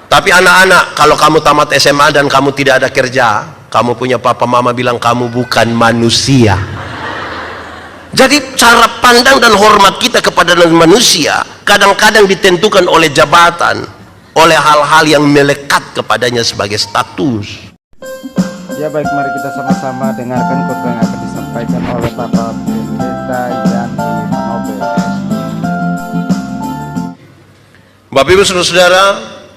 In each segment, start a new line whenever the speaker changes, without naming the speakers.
Tapi anak-anak, kalau kamu tamat SMA dan kamu tidak ada kerja, kamu punya papa mama bilang kamu bukan manusia. Jadi cara pandang dan hormat kita kepada manusia kadang-kadang ditentukan oleh jabatan, oleh hal-hal yang melekat kepadanya sebagai status.
Ya baik, mari kita sama-sama dengarkan khotbah yang akan disampaikan oleh Bapak Pendeta Yandi Manobe.
Bapak Ibu Saudara-saudara,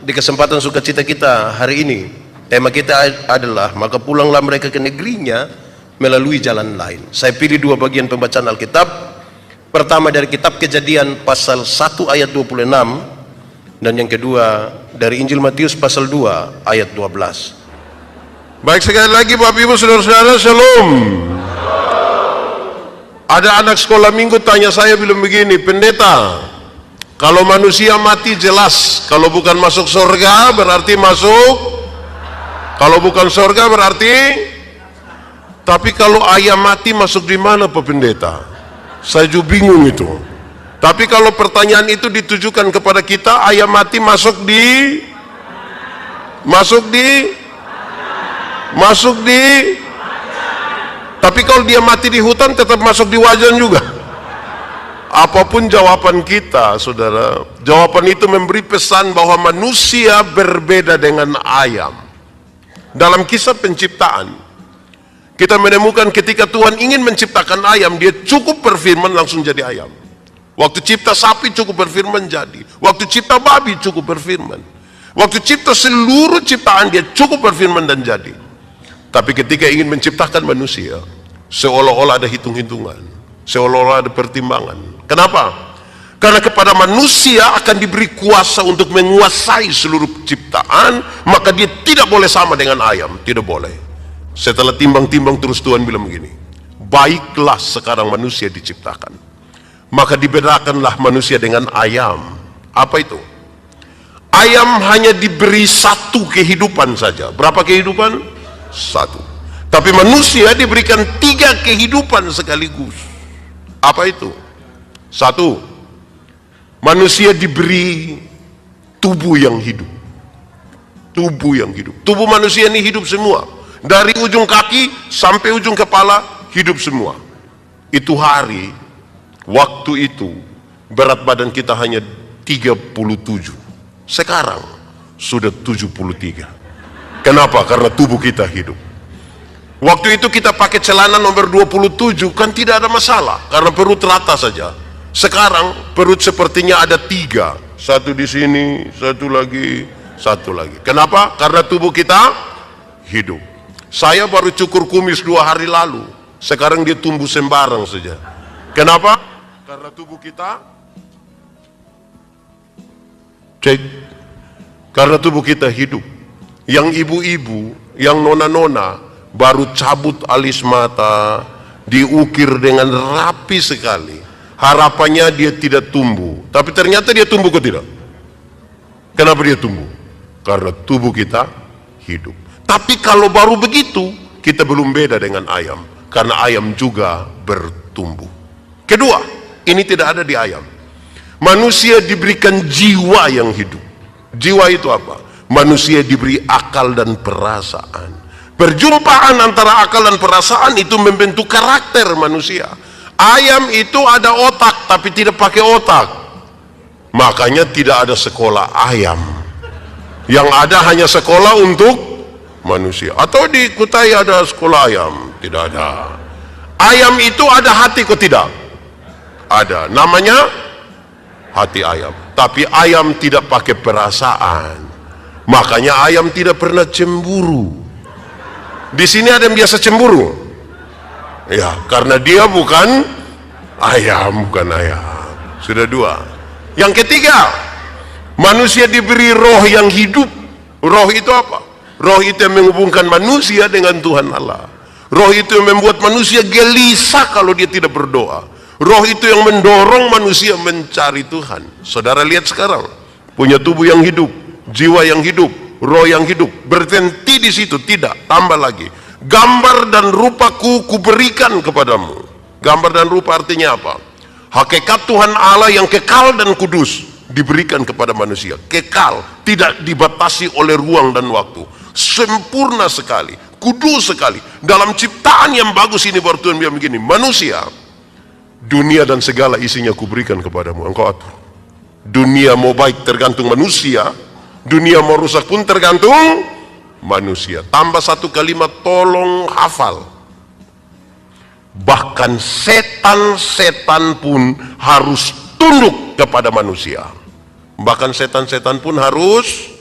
di kesempatan sukacita kita hari ini, tema kita adalah maka pulanglah mereka ke negerinya melalui jalan lain. Saya pilih dua bagian pembacaan Alkitab. Pertama dari kitab Kejadian pasal 1 ayat 26, dan yang kedua dari Injil Matius pasal 2 ayat 12. Baik, sekali lagi Bapak Ibu Saudara-saudara, Shalom. Ada anak sekolah minggu tanya saya bilang begini, pendeta, kalau manusia mati jelas, kalau bukan masuk surga berarti masuk, kalau bukan surga berarti, tapi kalau ayam mati masuk di mana Pak Pendeta? Saya juga bingung itu. Tapi kalau pertanyaan itu ditujukan kepada kita, ayam mati masuk di tapi kalau dia mati di hutan tetap masuk di wajan juga. Apapun jawaban kita, saudara, jawaban itu memberi pesan bahwa manusia berbeda dengan ayam. Dalam kisah penciptaan, kita menemukan ketika Tuhan ingin menciptakan ayam, dia cukup berfirman langsung jadi ayam. Waktu cipta sapi cukup berfirman jadi. Waktu cipta babi cukup berfirman. Waktu cipta seluruh ciptaan dia cukup berfirman dan jadi. Tapi ketika ingin menciptakan manusia, seolah-olah ada hitung-hitungan, seolah-olah ada pertimbangan. Kenapa? Karena kepada manusia akan diberi kuasa untuk menguasai seluruh ciptaan, maka dia tidak boleh sama dengan ayam, tidak boleh. Setelah timbang-timbang terus Tuhan bilang begini, baiklah sekarang manusia diciptakan. Maka dibedakanlah manusia dengan ayam. Apa itu? Ayam hanya diberi satu kehidupan saja. Berapa kehidupan? Satu. Tapi manusia diberikan 3 kehidupan sekaligus. Apa itu? Satu, manusia diberi tubuh yang hidup. Tubuh yang hidup. Tubuh manusia ini hidup semua. Dari ujung kaki sampai ujung kepala hidup semua. Itu hari, waktu itu berat badan kita hanya 37. Sekarang sudah 73. Kenapa? Karena tubuh kita hidup. Waktu itu kita pakai celana nomor 27 kan tidak ada masalah, karena perut rata saja. Sekarang perut sepertinya ada 3, satu di sini, satu lagi. Kenapa? Karena tubuh kita hidup. Saya baru cukur kumis 2 hari lalu, sekarang dia tumbuh sembarang saja. Kenapa? Karena tubuh kita karena tubuh kita hidup. Yang ibu-ibu, yang nona-nona baru cabut alis mata, diukir dengan rapi sekali. Harapannya dia tidak tumbuh, tapi ternyata dia tumbuh ke tidak? Kenapa dia tumbuh? Karena tubuh kita hidup. Tapi kalau baru begitu, kita belum beda dengan ayam, karena ayam juga bertumbuh. Kedua, ini tidak ada di ayam. Manusia diberikan jiwa yang hidup. Jiwa itu apa? Manusia diberi akal dan perasaan. Perjumpaan antara akal dan perasaan itu membentuk karakter manusia. Ayam itu ada otak tapi tidak pakai otak. Makanya tidak ada sekolah ayam. Yang ada hanya sekolah untuk manusia. Atau di Kutai ada sekolah ayam? Tidak ada. Ayam itu ada hati kok tidak? Ada. Namanya hati ayam. Tapi ayam tidak pakai perasaan. Makanya ayam tidak pernah cemburu. Di sini ada yang biasa cemburu? Ya, karena dia bukan ayam. Sudah 2. Yang ketiga, manusia diberi roh yang hidup. Roh itu apa? Roh itu yang menghubungkan manusia dengan Tuhan Allah. Roh itu yang membuat manusia gelisah kalau dia tidak berdoa. Roh itu yang mendorong manusia mencari Tuhan. Saudara lihat sekarang, punya tubuh yang hidup, jiwa yang hidup, roh yang hidup. Berhenti di situ? Tidak, tambah lagi. Gambar dan rupaku kuberikan kepadamu. Gambar dan rupa artinya apa? Hakikat Tuhan Allah yang kekal dan kudus diberikan kepada manusia, kekal, tidak dibatasi oleh ruang dan waktu, sempurna sekali, kudus sekali. Dalam ciptaan yang bagus ini baru Tuhan bilang begini, manusia, dunia dan segala isinya kuberikan kepadamu, engkau atur. Dunia mau baik tergantung manusia, dunia mau rusak pun tergantung manusia. Tambah satu kalimat, tolong hafal, bahkan setan-setan pun harus tunduk kepada manusia. Bahkan setan-setan pun harus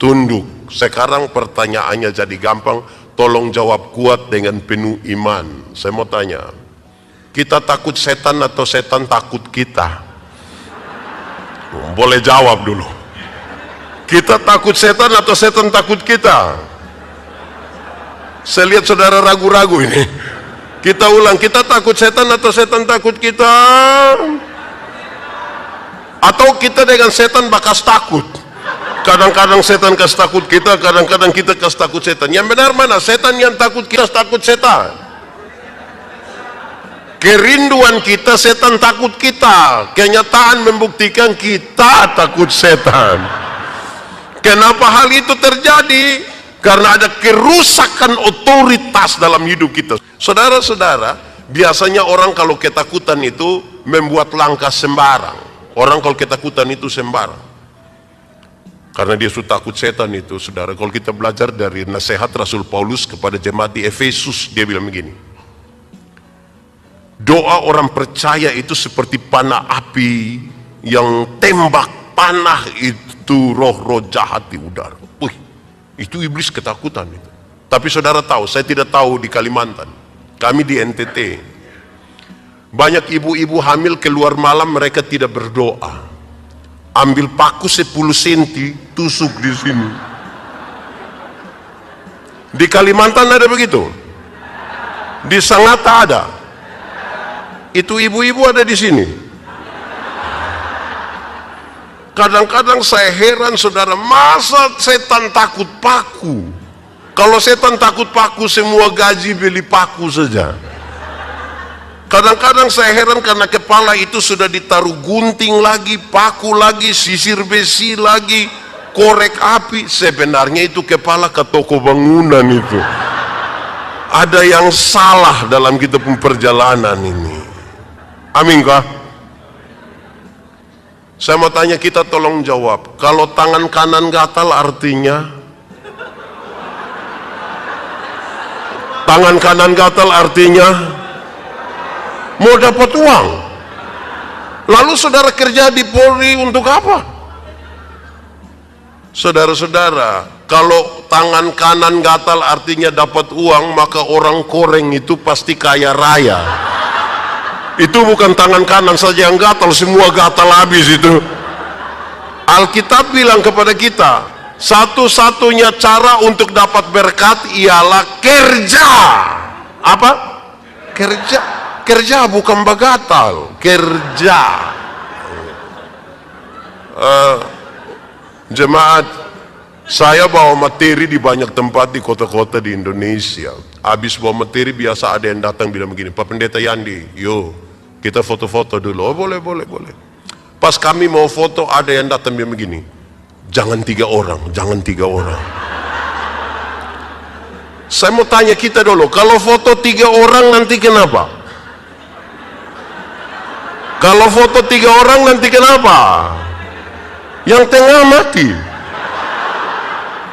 tunduk. Sekarang pertanyaannya jadi gampang, tolong jawab kuat dengan penuh iman. Saya mau tanya, kita takut setan atau setan takut kita? Boleh jawab dulu. Kita takut setan atau setan takut kita? Saya lihat saudara ragu-ragu ini. Kita ulang, kita takut setan atau setan takut kita? Atau kita dengan setan bakas takut? Kadang-kadang setan kasih takut kita, kadang-kadang kita kasih takut setan. Yang benar mana? Setan yang takut kita takut setan. Kerinduan kita, setan takut kita. Kenyataan membuktikan kita takut setan. Kenapa hal itu terjadi? Karena ada kerusakan otoritas dalam hidup kita. Saudara-saudara, biasanya orang kalau ketakutan itu membuat langkah sembarang. Orang kalau ketakutan itu sembarang. Karena dia sudah takut setan itu, saudara. Kalau kita belajar dari nasihat Rasul Paulus kepada jemaat di Efesus, dia bilang begini. Doa orang percaya itu seperti panah api yang tembak panah itu roh-roh jahat di udara. Itu iblis ketakutan itu. Tapi saudara tahu, saya tidak tahu di Kalimantan. Kami di NTT. Banyak ibu-ibu hamil keluar malam mereka tidak berdoa. Ambil paku 10 cm tusuk di sini. Di Kalimantan ada begitu. Di Sangatta ada. Itu ibu-ibu ada di sini. Kadang-kadang saya heran saudara, masa setan takut paku? Kalau setan takut paku, semua gaji beli paku saja. Kadang-kadang saya heran karena kepala itu sudah ditaruh gunting lagi, paku lagi, sisir besi lagi, korek api. Sebenarnya itu kepala ke toko bangunan itu. Ada yang salah dalam kita perjalanan ini. Amin kah? Saya mau tanya, kita tolong jawab. Kalau tangan kanan gatal artinya? Tangan kanan gatal artinya? Mau dapat uang. Lalu saudara kerja di Polri untuk apa? Saudara-saudara, kalau tangan kanan gatal artinya dapat uang, maka orang koreng itu pasti kaya raya. Itu bukan tangan kanan saja yang gatal, semua gatal habis itu. Alkitab bilang kepada kita, satu-satunya cara untuk dapat berkat ialah kerja. Apa? Kerja. Kerja bukan bagatal, kerja. Jemaat, saya bawa materi di banyak tempat di kota-kota di Indonesia. Habis bawa materi biasa ada yang datang bilang begini, Pak Pendeta Yandi, yo kita foto-foto dulu. Oh boleh. Pas kami mau foto ada yang datang bilang begini, jangan 3 orang. Saya mau tanya kita dulu, kalau foto 3 orang nanti kenapa? Kalau foto 3 orang nanti kenapa? Yang tengah mati.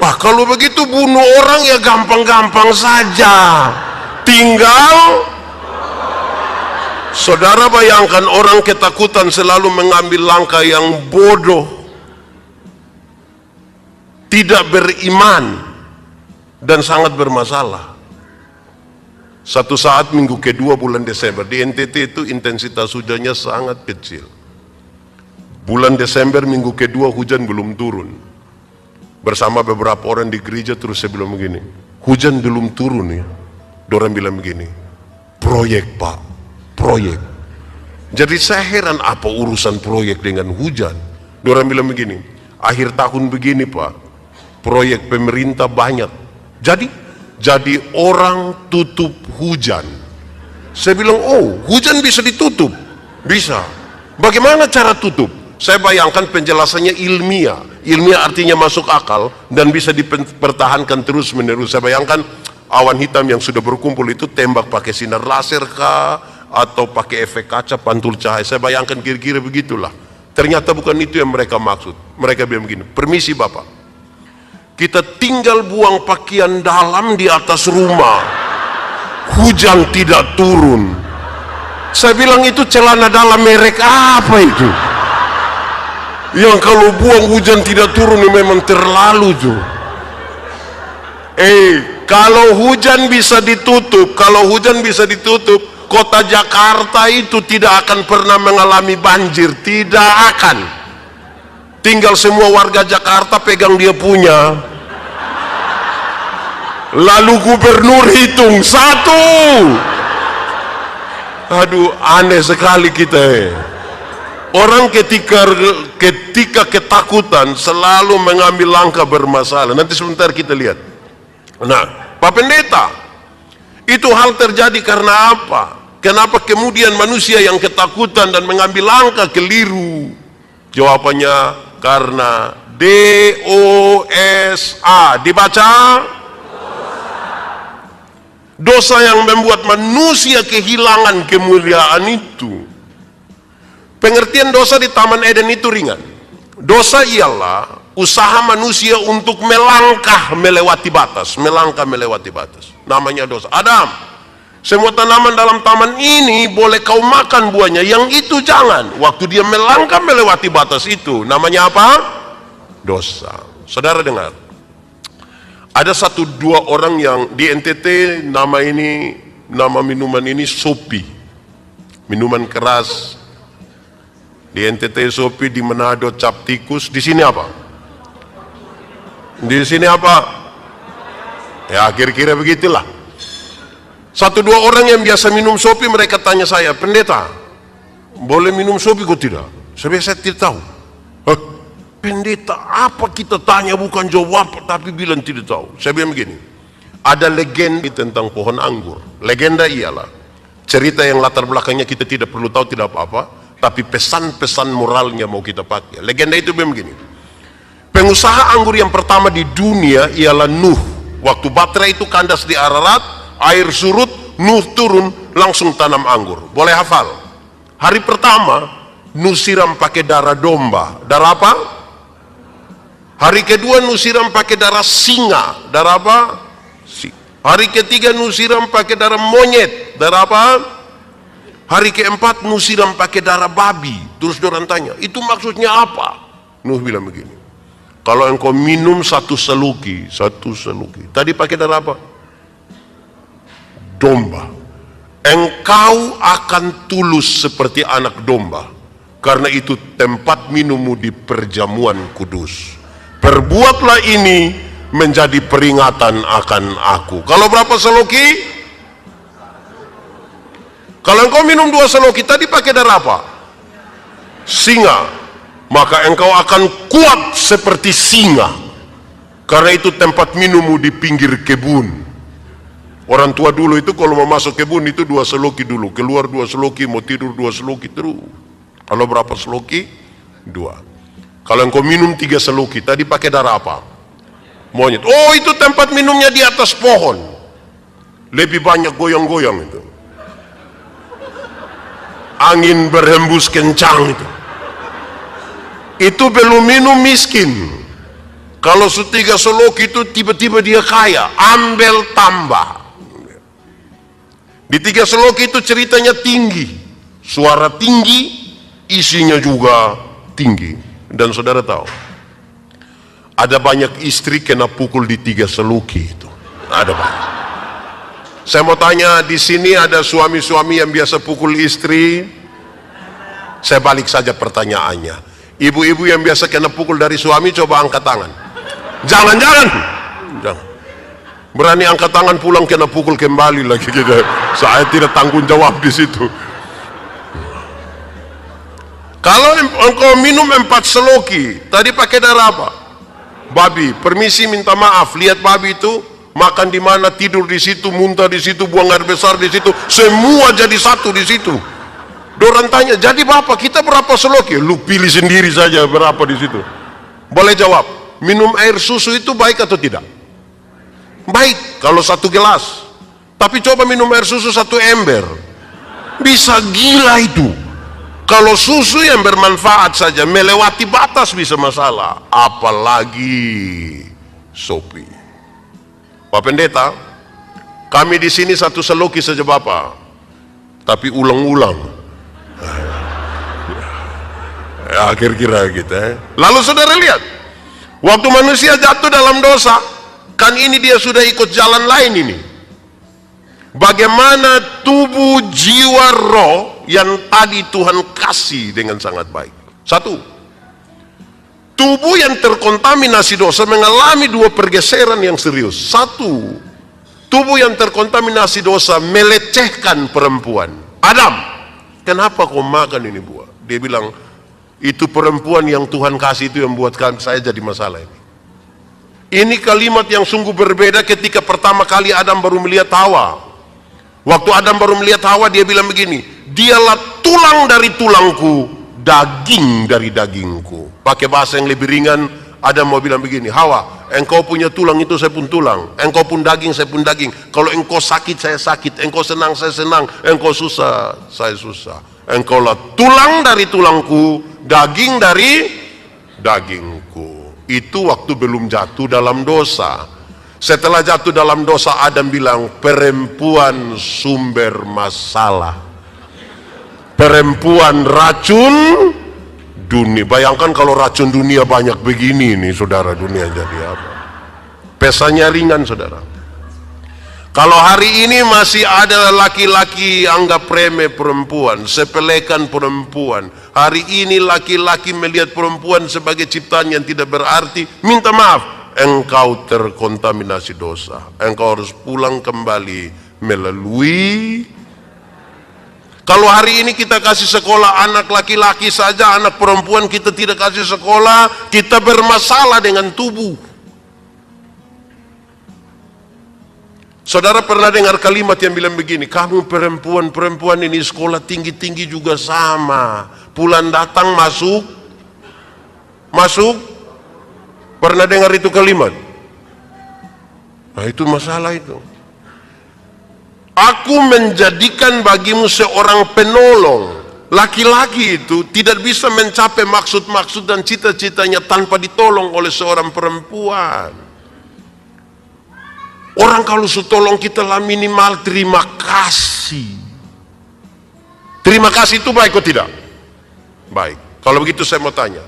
Wah, kalau begitu bunuh orang ya gampang-gampang saja. Tinggal saudara bayangkan orang ketakutan selalu mengambil langkah yang bodoh, tidak beriman, dan sangat bermasalah. Satu saat minggu kedua bulan Desember di NTT itu intensitas hujannya sangat kecil. Bulan Desember minggu kedua hujan belum turun. Bersama beberapa orang di gereja terus saya bilang begini, hujan belum turun ya. Dorang bilang begini, proyek Pak, proyek. Jadi saya heran apa urusan proyek dengan hujan. Dorang bilang begini, akhir tahun begini Pak, proyek pemerintah banyak. Jadi orang tutup hujan. Saya bilang, oh hujan bisa ditutup? Bisa. Bagaimana cara tutup? Saya bayangkan penjelasannya ilmiah. Ilmiah artinya masuk akal dan bisa dipertahankan terus menerus. Saya bayangkan awan hitam yang sudah berkumpul itu tembak pakai sinar laser kah, atau pakai efek kaca pantul cahaya. Saya bayangkan kira-kira begitulah. Ternyata bukan itu yang mereka maksud. Mereka bilang begini, permisi Bapak, kita tinggal buang pakaian dalam di atas rumah, hujan tidak turun. Saya bilang, itu celana dalam merek apa itu? Yang kalau buang hujan tidak turun ini memang terlalu tuh. Kalau hujan bisa ditutup, kota Jakarta itu tidak akan pernah mengalami banjir, tidak akan. Tinggal semua warga Jakarta pegang dia punya, lalu gubernur hitung satu. Aduh, aneh sekali kita. Orang ketika ketakutan selalu mengambil langkah bermasalah. Nanti sebentar kita lihat. Nah, Pak Pendeta, itu hal terjadi karena apa? Kenapa kemudian manusia yang ketakutan dan mengambil langkah keliru? Jawabannya karena dosa. Dibaca? Dosa yang membuat manusia kehilangan kemuliaan itu. Pengertian dosa di Taman Eden itu ringan. Dosa ialah usaha manusia untuk melangkah melewati batas. Namanya dosa. Adam, semua tanaman dalam taman ini boleh kau makan buahnya, yang itu jangan. Waktu dia melangkah melewati batas itu, namanya apa? Dosa. Saudara dengar, ada 1-2 orang yang di NTT nama minuman ini Sopi, minuman keras. Di NTT Sopi, di Manado cap tikus. Di sini apa? Di sini apa? Ya kira-kira begitulah. 1-2 orang yang biasa minum Sopi, mereka tanya saya, Pendeta, boleh minum Sopi kok tidak? Saya tidak tahu. Hah? Pendeta, apa kita tanya bukan jawab, tapi bilang tidak tahu. Saya bilang begini, ada legenda tentang pohon anggur. Legenda ialah cerita yang latar belakangnya kita tidak perlu tahu, tidak apa-apa, tapi pesan-pesan moralnya mau kita pakai. Legenda itu begini, pengusaha anggur yang pertama di dunia ialah Nuh. Waktu baterai itu kandas di Ararat, air surut, Nuh turun, langsung tanam anggur. Boleh hafal. Hari pertama Nuh siram pakai darah domba. Darah apa? Hari kedua Nuh siram pakai darah singa. Darah apa? Hari ketiga Nuh siram pakai darah monyet. Darah apa? Hari keempat Nuh siram pakai darah babi. Terus orang tanya, itu maksudnya apa? Nuh bilang begini, kalau engkau minum satu seluki, tadi pakai darah apa? Domba. Engkau akan tulus seperti anak domba. Karena itu tempat minummu di perjamuan kudus. Perbuatlah ini menjadi peringatan akan aku. Kalau berapa seloki? Kalau engkau minum 2 seloki, tadi pakai darah apa? Singa. Maka engkau akan kuat seperti singa. Karena itu tempat minummu di pinggir kebun. Orang tua dulu itu kalau mau masuk kebun itu 2 seloki dulu. Keluar 2 seloki, mau tidur 2 seloki terus. Kalau berapa seloki? 2. Kalau engkau minum 3 seloki, tadi pakai darah apa? Monyet. Oh, itu tempat minumnya di atas pohon. Lebih banyak goyang-goyang itu. Angin berhembus kencang itu. Itu belum minum miskin. Kalau 3 seloki itu tiba-tiba dia kaya, ambil tambah. Di 3 seloki itu ceritanya tinggi, suara tinggi, isinya juga tinggi. Dan saudara tahu, ada banyak istri kena pukul di 3 seloki itu. Ada banyak. Saya mau tanya, di sini ada suami-suami yang biasa pukul istri? Saya balik saja pertanyaannya. Ibu-ibu yang biasa kena pukul dari suami, coba angkat tangan. Jangan. Berani angkat tangan pulang kena pukul kembali lagi. Saya tidak tanggung jawab di situ. Kalau engkau minum 4 seloki, tadi pakai darah apa? Babi. Permisi minta maaf, lihat babi itu makan di mana, tidur di situ, muntah di situ, buang air besar di situ, semua jadi satu di situ. Dorang tanya, jadi Bapak kita berapa seloki? Lu pilih sendiri saja berapa di situ. Boleh jawab, minum air susu itu baik atau tidak? Baik kalau 1 gelas. Tapi coba minum air susu 1 ember. Bisa gila itu. Kalau susu yang bermanfaat saja melewati batas bisa masalah, apalagi sopi. Pak Pendeta, kami di sini 1 seloki saja Bapak. Tapi ulang-ulang. Ya, kira-kira gitu. Lalu saudara lihat, waktu manusia jatuh dalam dosa, kan ini dia sudah ikut jalan lain ini. Bagaimana tubuh, jiwa, roh yang tadi Tuhan kasih dengan sangat baik. 1, tubuh yang terkontaminasi dosa mengalami 2 pergeseran yang serius. 1, tubuh yang terkontaminasi dosa melecehkan perempuan. Adam, kenapa kau makan ini buah? Dia bilang, itu perempuan yang Tuhan kasih itu yang buat saya jadi masalah ini. Ini kalimat yang sungguh berbeda ketika pertama kali Adam baru melihat Hawa. Waktu Adam baru melihat Hawa, dia bilang begini, dialah tulang dari tulangku, daging dari dagingku. Pakai bahasa yang lebih ringan, Adam mau bilang begini, Hawa, engkau punya tulang itu saya pun tulang, engkau pun daging saya pun daging. Kalau engkau sakit saya sakit, engkau senang saya senang, engkau susah saya susah. Engkaulah tulang dari tulangku, daging dari dagingku. Itu waktu belum jatuh dalam dosa. Setelah jatuh dalam dosa, Adam bilang, perempuan sumber masalah, perempuan racun dunia. Bayangkan kalau racun dunia banyak begini nih saudara, dunia jadi apa? Pesanya ringan saudara. Kalau hari ini masih ada laki-laki anggap remeh perempuan, sepelekan perempuan. Hari ini laki-laki melihat perempuan sebagai ciptaan yang tidak berarti. Minta maaf, engkau terkontaminasi dosa. Engkau harus pulang kembali melalui. Kalau hari ini kita kasih sekolah anak laki-laki saja, anak perempuan kita tidak kasih sekolah, kita bermasalah dengan tubuh. Saudara pernah dengar kalimat yang bilang begini, kamu perempuan ini sekolah tinggi-tinggi juga sama, bulan datang masuk. Pernah dengar itu kalimat? Nah itu masalah itu. Aku menjadikan bagimu seorang penolong. Laki-laki itu tidak bisa mencapai maksud-maksud dan cita-citanya tanpa ditolong oleh seorang perempuan. Orang kalau setolong kita lah minimal terima kasih. Terima kasih itu baik atau tidak? Baik. Kalau begitu saya mau tanya,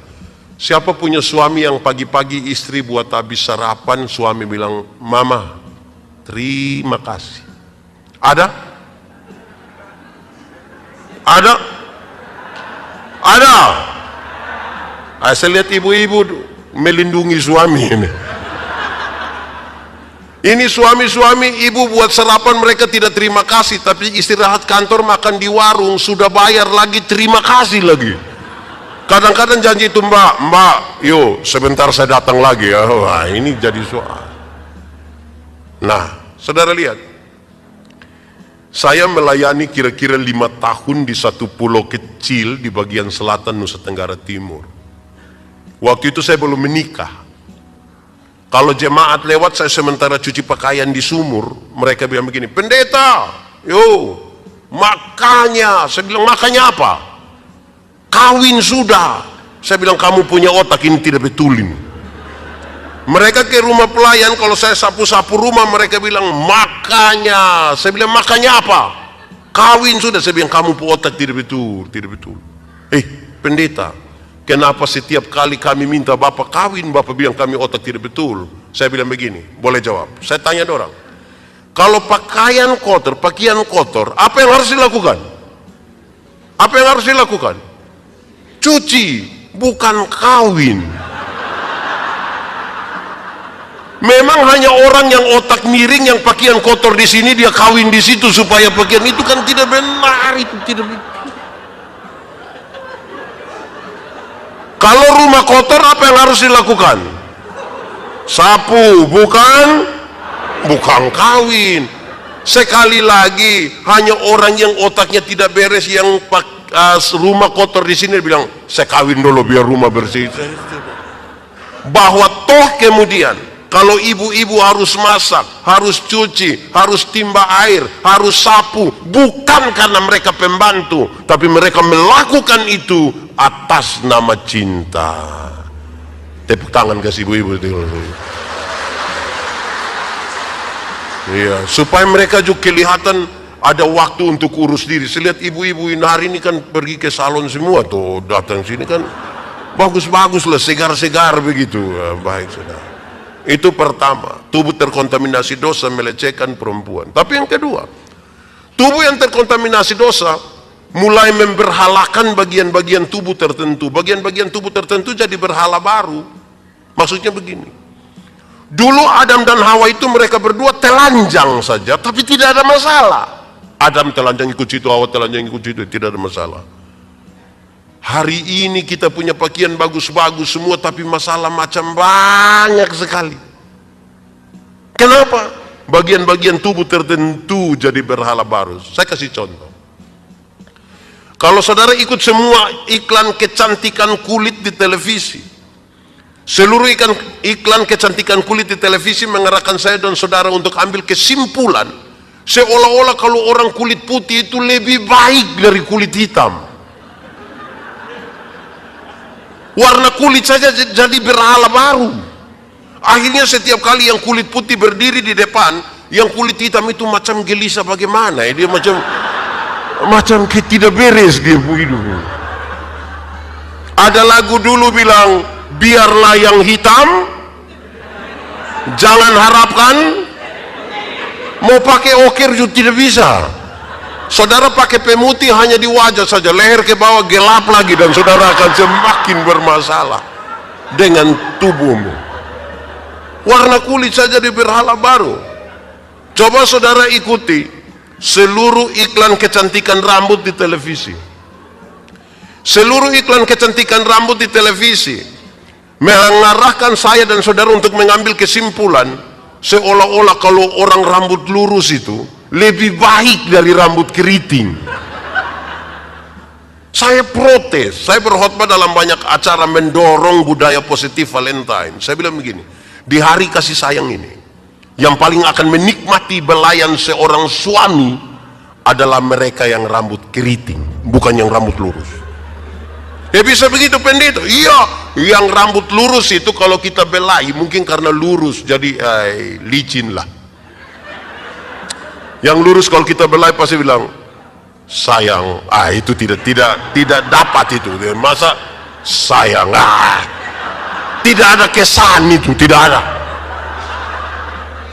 siapa punya suami yang pagi-pagi istri buat habis sarapan, suami bilang, mama terima kasih. Ada? Ada? Ada? Saya lihat ibu-ibu melindungi suami ini. Ini suami-suami, ibu buat sarapan mereka tidak terima kasih, tapi istirahat kantor makan di warung, sudah bayar lagi terima kasih lagi. Kadang-kadang janji itu, mbak, yuk sebentar saya datang lagi ya. Wah, ini jadi soal. Nah, saudara lihat, saya melayani kira-kira 5 tahun di satu pulau kecil di bagian selatan Nusa Tenggara Timur. Waktu itu saya belum menikah. Kalau jemaat lewat, saya sementara cuci pakaian di sumur, mereka bilang begini, pendeta, yo, makanya. Saya bilang, makanya apa? Kawin sudah. Saya bilang, kamu punya otak, ini tidak betul ini. Mereka ke rumah pelayan, kalau saya sapu-sapu rumah, mereka bilang, makanya. Saya bilang, makanya apa? Kawin sudah. Saya bilang, kamu punya otak, tidak betul, tidak betul. Pendeta, kenapa setiap kali kami minta Bapak kawin, Bapak bilang kami otak tidak betul? Saya bilang begini, boleh jawab. Saya tanya orang, kalau pakaian kotor, apa yang harus dilakukan? Apa yang harus dilakukan? Cuci, bukan kawin. Memang hanya orang yang otak miring, yang pakaian kotor di sini, dia kawin di situ supaya pakaian itu kan tidak benar, itu tidak benar. Kalau rumah kotor, apa yang harus dilakukan? Sapu, bukan kawin. Sekali lagi, hanya orang yang otaknya tidak beres, yang rumah kotor di sini, bilang saya kawin dulu biar rumah bersih. Bahwa toh kemudian kalau ibu-ibu harus masak, harus cuci, harus timba air, harus sapu, bukan karena mereka pembantu, tapi mereka melakukan itu atas nama cinta. Tepuk tangan kasih ibu-ibu itu. Iya, supaya mereka juga kelihatan ada waktu untuk urus diri. Saya lihat ibu-ibu hari ini kan pergi ke salon semua tuh, datang sini kan bagus-bagus lah, segar-segar begitu. Baik, saudara. Itu pertama, tubuh terkontaminasi dosa melecehkan perempuan. Tapi yang kedua, tubuh yang terkontaminasi dosa mulai memberhalakan bagian-bagian tubuh tertentu. Bagian-bagian tubuh tertentu jadi berhala baru. Maksudnya begini, dulu Adam dan Hawa itu mereka berdua telanjang saja, tapi tidak ada masalah. Adam telanjang ikut situ, Hawa telanjang ikut situ, tidak ada masalah. Hari ini kita punya pakaian bagus-bagus semua, tapi masalah macam banyak sekali. Kenapa? Bagian-bagian tubuh tertentu jadi berhala baru. Saya kasih contoh. Kalau saudara ikut semua iklan kecantikan kulit di televisi, seluruh iklan kecantikan kulit di televisi mengarahkan saya dan saudara untuk ambil kesimpulan seolah-olah kalau orang kulit putih itu lebih baik dari kulit hitam. Warna kulit saja jadi berhala baru. Akhirnya setiap kali yang kulit putih berdiri di depan, yang kulit hitam itu macam gelisah bagaimana ya, dia macam tidak beres dia hidup. Ada lagu dulu bilang, biarlah yang hitam, jangan harapkan, mau pakai okir juga tidak bisa. Saudara pakai pemutih hanya di wajah saja, leher ke bawah gelap lagi, dan saudara akan semakin bermasalah dengan tubuhmu. Warna kulit saja di berhala baru. Coba saudara ikuti seluruh iklan kecantikan rambut di televisi. Seluruh iklan kecantikan rambut di televisi mengarahkan saya dan saudara untuk mengambil kesimpulan seolah-olah kalau orang rambut lurus itu lebih baik dari rambut keriting. Saya protes, saya berkhotbah dalam banyak acara mendorong budaya positif Valentine. Saya bilang begini, di hari kasih sayang ini, yang paling akan menikmati belayan seorang suami adalah mereka yang rambut keriting, bukan yang rambut lurus. Ya bisa begitu pendeta? Iya, yang rambut lurus itu kalau kita belai mungkin karena lurus jadi licin lah. Yang lurus kalau kita belai pasti bilang sayang, itu tidak dapat itu. Masa sayang, tidak ada kesan itu, tidak ada.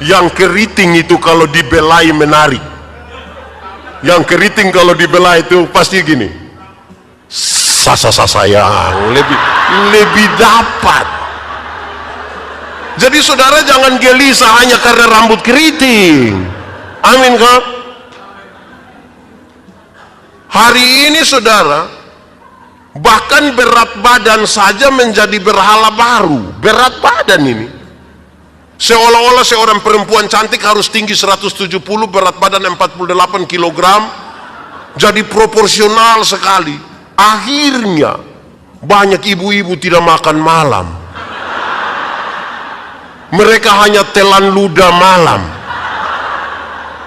Yang keriting itu kalau dibelai menarik. Yang keriting kalau dibelai itu pasti gini, sayang, lebih dapat. Jadi saudara jangan gelisah hanya karena rambut keriting. Amin kan? Hari ini saudara, bahkan berat badan saja menjadi berhala baru. Berat badan ini, seolah-olah seorang perempuan cantik harus tinggi 170, berat badan 48 kg, jadi proporsional sekali. Akhirnya banyak ibu-ibu tidak makan malam, mereka hanya telan ludah malam.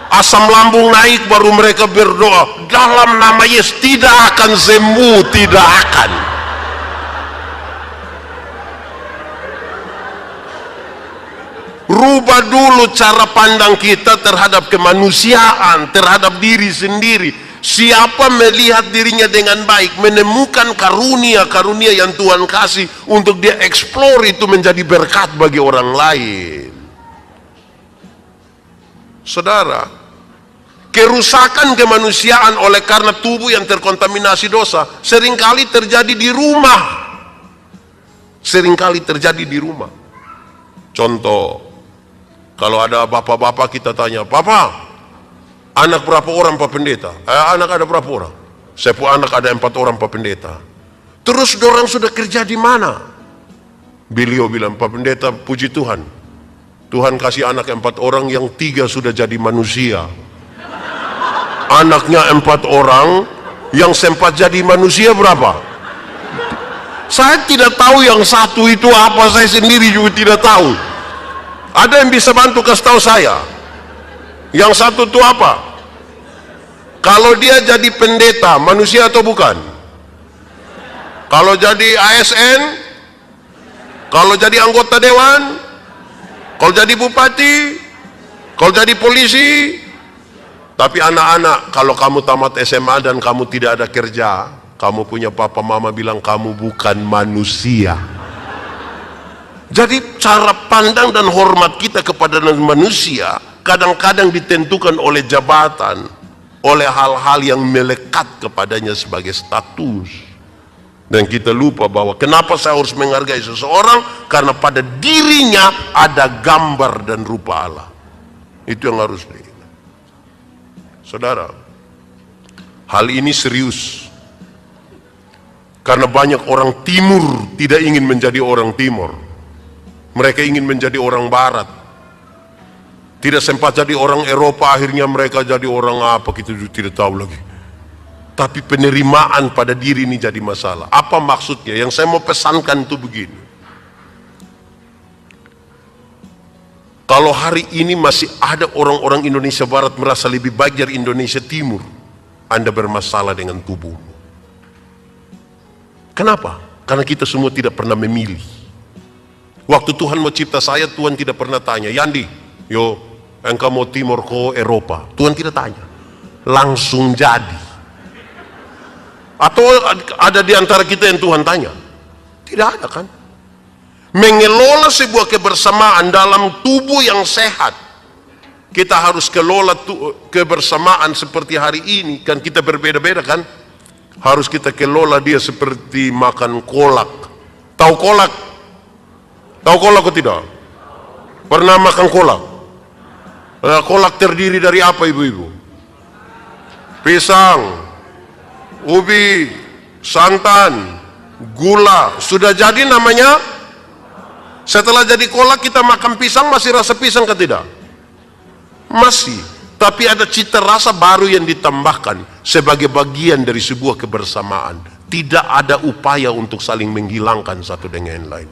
Asam lambung naik baru mereka berdoa dalam nama Yesus, tidak akan sembuh, tidak akan. Rubah dulu cara pandang kita terhadap kemanusiaan, terhadap diri sendiri. Siapa melihat dirinya dengan baik, menemukan karunia-karunia yang Tuhan kasih untuk dia eksplor, itu menjadi berkat bagi orang lain. Saudara, kerusakan kemanusiaan oleh karena tubuh yang terkontaminasi dosa seringkali terjadi di rumah. Seringkali terjadi di rumah. Contoh, kalau ada bapak-bapak kita tanya, "Papa, anak berapa orang Pak Pendeta?" Anak ada berapa orang? Saya punya anak ada 4 orang Pak Pendeta. Terus dorang sudah kerja di mana? Beliau bilang, "Pak Pendeta, puji Tuhan, Tuhan kasih anak 4 orang, yang 3 sudah jadi manusia. Anaknya 4 orang, Yang sempat jadi manusia berapa? Saya tidak tahu yang satu itu apa, saya sendiri juga tidak tahu. Ada yang bisa bantu kasih tahu saya? Yang satu itu apa? Kalau dia jadi pendeta, manusia atau bukan? Kalau jadi ASN, kalau jadi anggota dewan, kalau jadi bupati, kalau jadi polisi. Tapi anak-anak, kalau kamu tamat SMA dan kamu tidak ada kerja, kamu punya papa mama bilang kamu bukan manusia. Jadi cara pandang dan hormat kita kepada manusia kadang-kadang ditentukan oleh jabatan, oleh hal-hal yang melekat kepadanya sebagai status. Dan kita lupa bahwa kenapa saya harus menghargai seseorang, karena pada dirinya ada gambar dan rupa Allah. Itu yang harus diingat. Saudara, hal ini serius. Karena banyak orang timur tidak ingin menjadi orang timur. Mereka ingin menjadi orang barat. Tidak sempat jadi orang Eropa, akhirnya mereka jadi orang apa, kita tidak tahu lagi. Tapi penerimaan pada diri ini jadi masalah. Apa maksudnya? Yang saya mau pesankan itu begini. Kalau hari ini masih ada orang-orang Indonesia Barat merasa lebih baik dari Indonesia Timur, Anda bermasalah dengan tubuhmu. Kenapa? Karena kita semua tidak pernah memilih. Waktu Tuhan mau cipta saya, Tuhan tidak pernah tanya, Yandi, yo, engkau mau Timur ke Eropa? Tuhan tidak tanya. Langsung jadi. Atau ada di antara kita yang Tuhan tanya? Tidak ada kan? Mengelola sebuah kebersamaan dalam tubuh yang sehat, kita harus kelola kebersamaan seperti hari ini. Kan kita berbeda-beda kan? Harus kita kelola dia seperti makan kolak. Tahu kolak? Tahu kolak atau tidak? Pernah makan kolak? Kolak terdiri dari apa ibu-ibu? Pisang, ubi, santan, gula. Sudah jadi namanya. Setelah jadi kolak kita makan pisang, masih rasa pisang ke tidak? Masih. Tapi ada cita rasa baru yang ditambahkan sebagai bagian dari sebuah kebersamaan. Tidak ada upaya untuk saling menghilangkan satu dengan yang lain.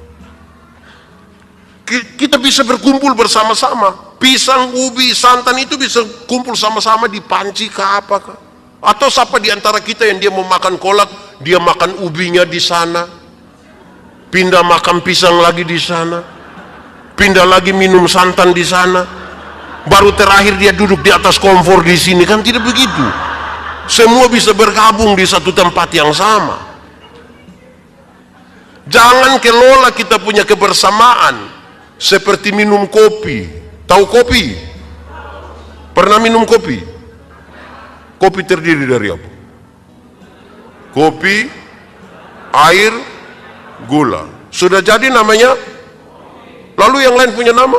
Kita bisa berkumpul bersama-sama. Pisang, ubi, santan itu bisa kumpul sama-sama di panci ke apa kah? Atau siapa di antara kita yang dia mau makan kolak, dia makan ubinya di sana, pindah makan pisang lagi di sana, pindah lagi minum santan di sana, baru terakhir dia duduk di atas kompor di sini. Kan tidak begitu. Semua bisa bergabung di satu tempat yang sama. Jangan kelola kita punya kebersamaan seperti minum kopi. Tahu kopi? Pernah minum kopi? Kopi terdiri dari apa? Kopi, air, gula. Sudah jadi namanya. Lalu yang lain punya nama?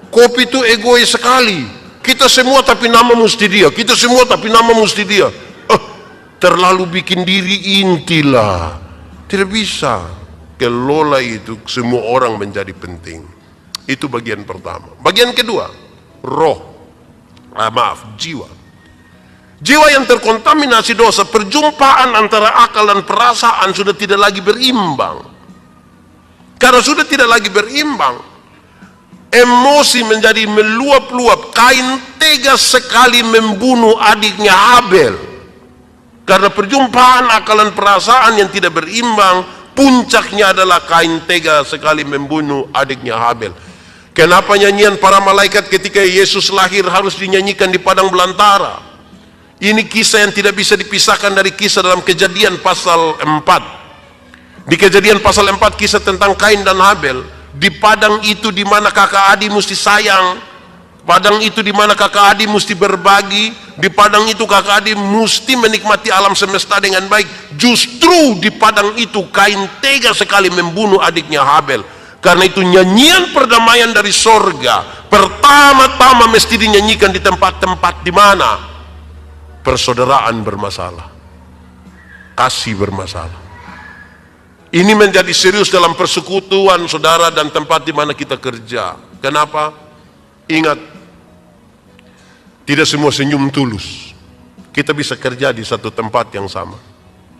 Kopi itu egois sekali. Kita semua tapi nama mesti dia. Kita semua tapi nama mesti dia. Terlalu bikin diri intilah. Tidak bisa. Kelola itu semua orang menjadi penting. Itu bagian pertama. Bagian kedua, jiwa. Jiwa yang terkontaminasi dosa, perjumpaan antara akal dan perasaan sudah tidak lagi berimbang. Karena sudah tidak lagi berimbang, emosi menjadi meluap-luap. Kain tega sekali membunuh adiknya Habel. Karena perjumpaan akal dan perasaan yang tidak berimbang, puncaknya adalah Kain tega sekali membunuh adiknya Habel. Kenapa nyanyian para malaikat ketika Yesus lahir harus dinyanyikan di padang belantara? Ini kisah yang tidak bisa dipisahkan dari kisah dalam Kejadian pasal 4. Di Kejadian pasal 4 kisah tentang Kain dan Habel. Di padang itu di mana kakak adik mesti sayang, padang itu di mana kakak adik mesti berbagi, di padang itu kakak adik mesti menikmati alam semesta dengan baik. Justru di padang itu Kain tega sekali membunuh adiknya Habel. Karena itu nyanyian perdamaian dari sorga pertama-tama mesti dinyanyikan di tempat-tempat di mana persaudaraan bermasalah, kasih bermasalah. Ini menjadi serius dalam persekutuan saudara dan tempat di mana kita kerja. Kenapa? Ingat, tidak semua senyum tulus. kita bisa kerja di satu tempat yang sama,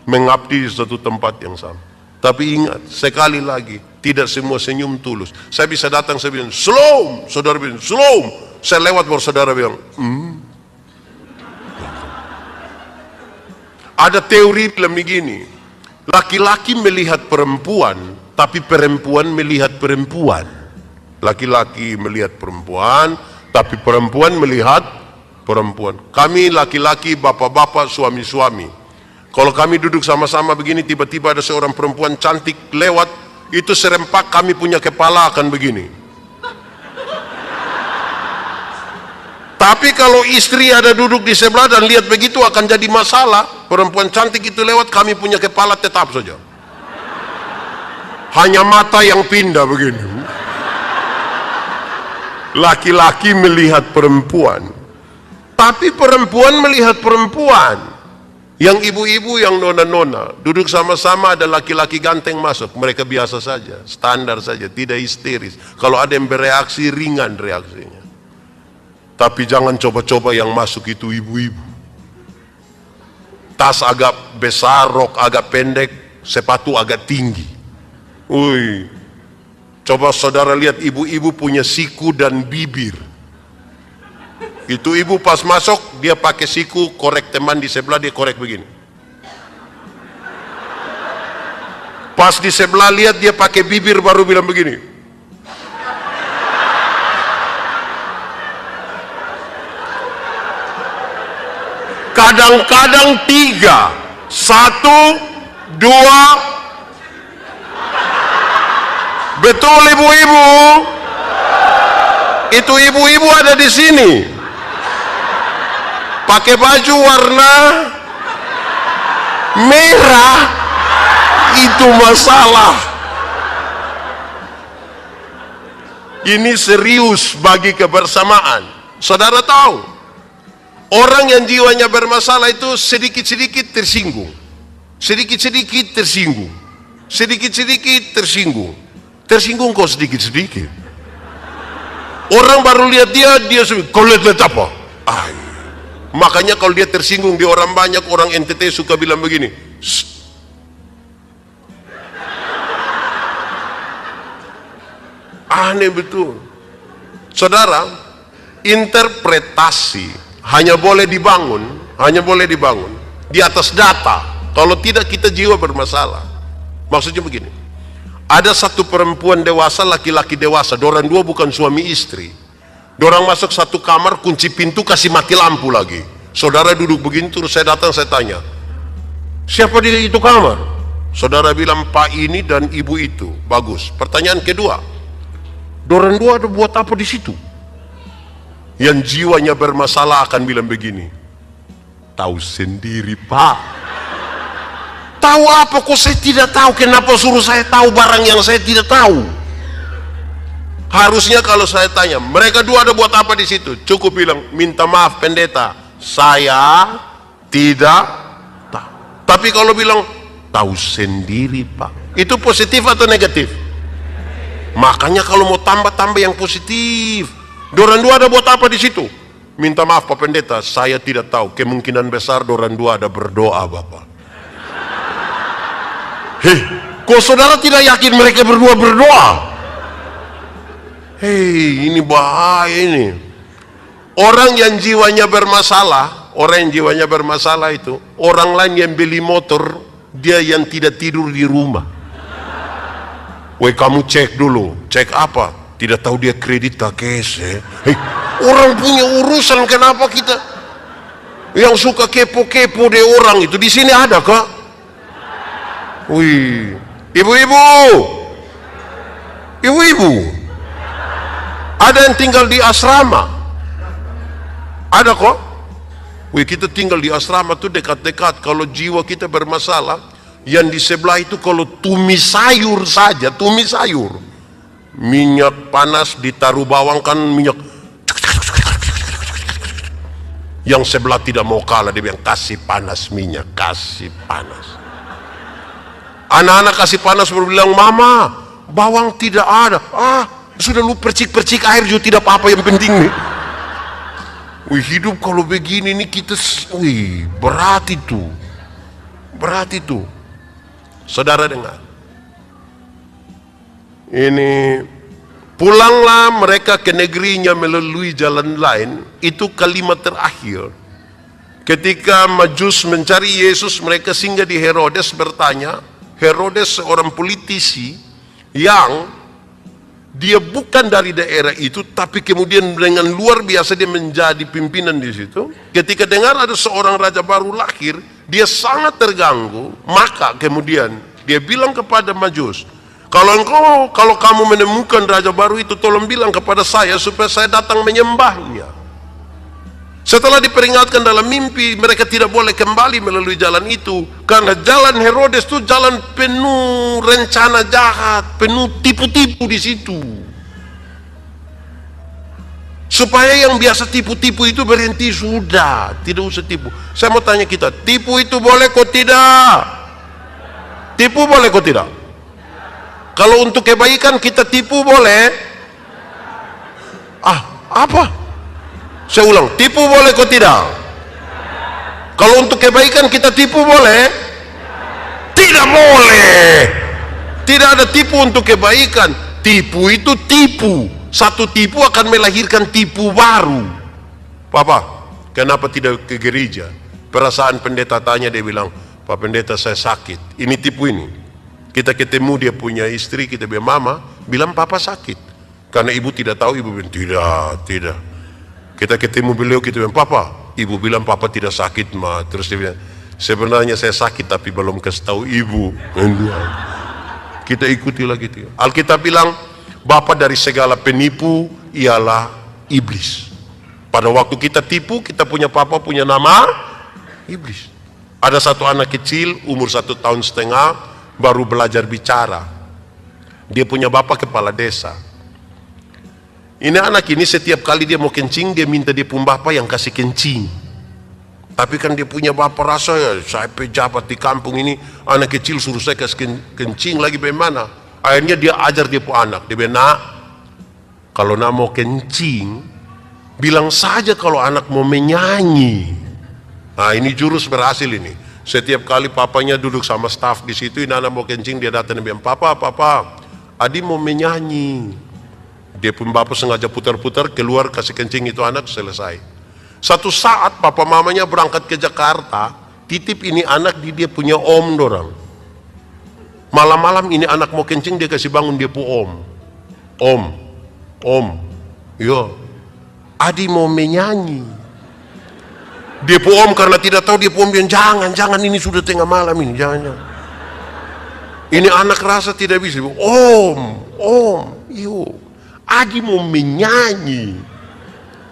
mengabdi di satu tempat yang sama. Tapi ingat, sekali lagi, tidak semua senyum tulus. Saya bisa datang, saya bilang, "Shalom," saudara bilang, "Shalom." Saya lewat baru saudara bilang, Ada teori bilang begini, laki-laki melihat perempuan, tapi perempuan melihat perempuan. Laki-laki melihat perempuan, tapi perempuan melihat perempuan. Kami laki-laki, bapak-bapak, suami-suami, kalau kami duduk sama-sama begini, tiba-tiba ada seorang perempuan cantik lewat, itu serempak kami punya kepala akan begini. Tapi kalau istri ada duduk di sebelah dan lihat begitu akan jadi masalah. Perempuan cantik itu lewat, kami punya kepala tetap saja. Hanya mata yang pindah begini. Laki-laki melihat perempuan, tapi perempuan melihat perempuan. Yang ibu-ibu, yang nona-nona, duduk sama-sama, ada laki-laki ganteng masuk, mereka biasa saja, standar saja, tidak histeris. Kalau ada yang bereaksi, ringan reaksinya. Tapi jangan coba-coba yang masuk itu ibu-ibu. Tas agak besar, rok agak pendek, sepatu agak tinggi. Coba saudara lihat ibu-ibu punya siku dan bibir. Itu ibu pas masuk, dia pakai siku, korek teman di sebelah, dia korek begini. Pas di sebelah lihat dia pakai bibir, baru bilang begini. Kadang-kadang 3, 1, 2. Betul ibu-ibu? Itu ibu-ibu ada di sini. Pakai baju warna merah, itu masalah. Ini serius bagi kebersamaan. Saudara tahu, orang yang jiwanya bermasalah itu sedikit-sedikit tersinggung, sedikit-sedikit tersinggung, sedikit-sedikit tersinggung. Tersinggung kok sedikit-sedikit. Orang baru lihat dia kau lihat apa? Makanya kalau dia tersinggung di orang banyak, orang NTT suka bilang begini, "Shh." Aneh betul. Saudara, interpretasi hanya boleh dibangun di atas data. Kalau tidak, kita jiwa bermasalah. Maksudnya begini, ada satu perempuan dewasa, laki-laki dewasa, dorang dua bukan suami istri. Dorang masuk satu kamar, kunci pintu, kasih mati lampu lagi. Saudara duduk begini, terus saya datang, saya tanya, siapa di itu kamar? Saudara bilang, Pak ini dan ibu itu. Bagus. Pertanyaan kedua, dorang dua ada buat apa di situ? Yang jiwanya bermasalah akan bilang begini, tahu sendiri Pak. Tahu apa kok saya tidak tahu? Kenapa suruh saya tahu barang yang saya tidak tahu? Harusnya kalau saya tanya, mereka dua ada buat apa di situ? Cukup bilang, minta maaf pendeta, saya tidak tahu. Tapi kalau bilang, tahu sendiri Pak, itu positif atau negatif? Makanya kalau mau tambah yang positif. Dorang dua ada buat apa di situ? Minta maaf Pak pendeta, saya tidak tahu. Kemungkinan besar dorang dua ada berdoa Bapak. Kok saudara tidak yakin mereka berdua berdoa? Ini bahaya ini. Orang yang jiwanya bermasalah, itu orang lain yang beli motor, dia yang tidak tidur di rumah. Kamu cek dulu. Cek apa? Tidak tahu dia kredit tak cash. Orang punya urusan, kenapa kita yang suka kepo-kepo deh orang itu? Di sini ada kak? Ibu-ibu, ada yang tinggal di asrama? Ada kok? Kita tinggal di asrama tuh dekat-dekat. Kalau jiwa kita bermasalah, yang di sebelah itu kalau tumis sayur saja, minyak panas ditaruh bawang kan minyak. Yang sebelah tidak mau kalah, dia bilang kasih panas minyak, kasih panas. Anak-anak kasih panas baru bilang, mama bawang tidak ada. Sudah lu percik-percik air juga tidak apa-apa, yang penting nih. Wih, hidup kalau begini nih kita, wih, berat itu. Berat itu. Saudara dengar. Ini, pulanglah mereka ke negerinya melalui jalan lain. Itu kalimat terakhir. Ketika Majus mencari Yesus, mereka singgah di Herodes bertanya. Herodes seorang politisi yang dia bukan dari daerah itu, tapi kemudian dengan luar biasa dia menjadi pimpinan di situ. Ketika dengar ada seorang raja baru lahir, dia sangat terganggu. Maka kemudian dia bilang kepada Majus, kalau kamu menemukan raja baru itu, tolong bilang kepada saya supaya saya datang menyembahnya. Setelah diperingatkan dalam mimpi, mereka tidak boleh kembali melalui jalan itu, karena jalan Herodes itu jalan penuh rencana jahat, penuh tipu-tipu di situ. Supaya yang biasa tipu-tipu itu berhenti sudah, tidak usah tipu. Saya mau tanya kita, tipu itu boleh kok tidak? Tipu boleh kok tidak? Kalau untuk kebaikan kita tipu boleh? Apa? Saya ulang, tipu boleh kok tidak? Kalau untuk kebaikan kita tipu boleh? Tidak boleh. Tidak ada tipu untuk kebaikan. Tipu itu tipu. Satu tipu akan melahirkan tipu baru. Papa, kenapa tidak ke gereja? Perasaan pendeta tanya, dia bilang, Pak Pendeta saya sakit. Ini tipu ini. Kita ketemu dia punya istri, kita bilang mama, bilang papa sakit. Karena ibu tidak tahu, ibu bilang tidak. Kita ketemu beliau, kita bilang, papa, ibu bilang papa tidak sakit, ma. Terus dia bilang, sebenarnya saya sakit tapi belum kasih tahu ibu. Kita ikuti lagi. Alkitab bilang, bapa dari segala penipu ialah iblis. Pada waktu kita tipu, kita punya papa punya nama iblis. Ada satu anak kecil, umur 1,5 tahun, baru belajar bicara. Dia punya bapak kepala desa. Ini anak ini setiap kali dia mau kencing, dia minta dia pun bapak yang kasih kencing. Tapi kan dia punya bapak rasa, ya saya pejabat di kampung ini, anak kecil suruh saya kasih kencing lagi bagaimana. Akhirnya dia ajar dia pun anak, dia bilang, nak, kalau nak mau kencing, bilang saja kalau anak mau menyanyi. Nah ini jurus berhasil ini. Setiap kali papanya duduk sama staf di situ, ini anak mau kencing, dia datang dan bilang, papa, Adi mau menyanyi. Dia pun bapak sengaja putar-putar, keluar kasih kencing itu anak, selesai. Satu saat papa mamanya berangkat ke Jakarta, titip ini anak di dia punya om dorang. Malam-malam ini anak mau kencing, dia kasih bangun dia pun om, yo, Adi mau menyanyi. Dia pun om karena tidak tahu, dia pun bilang jangan ini sudah tengah malam ini, jangan. Ini anak rasa tidak bisa, om, yo, Adi mau menyanyi.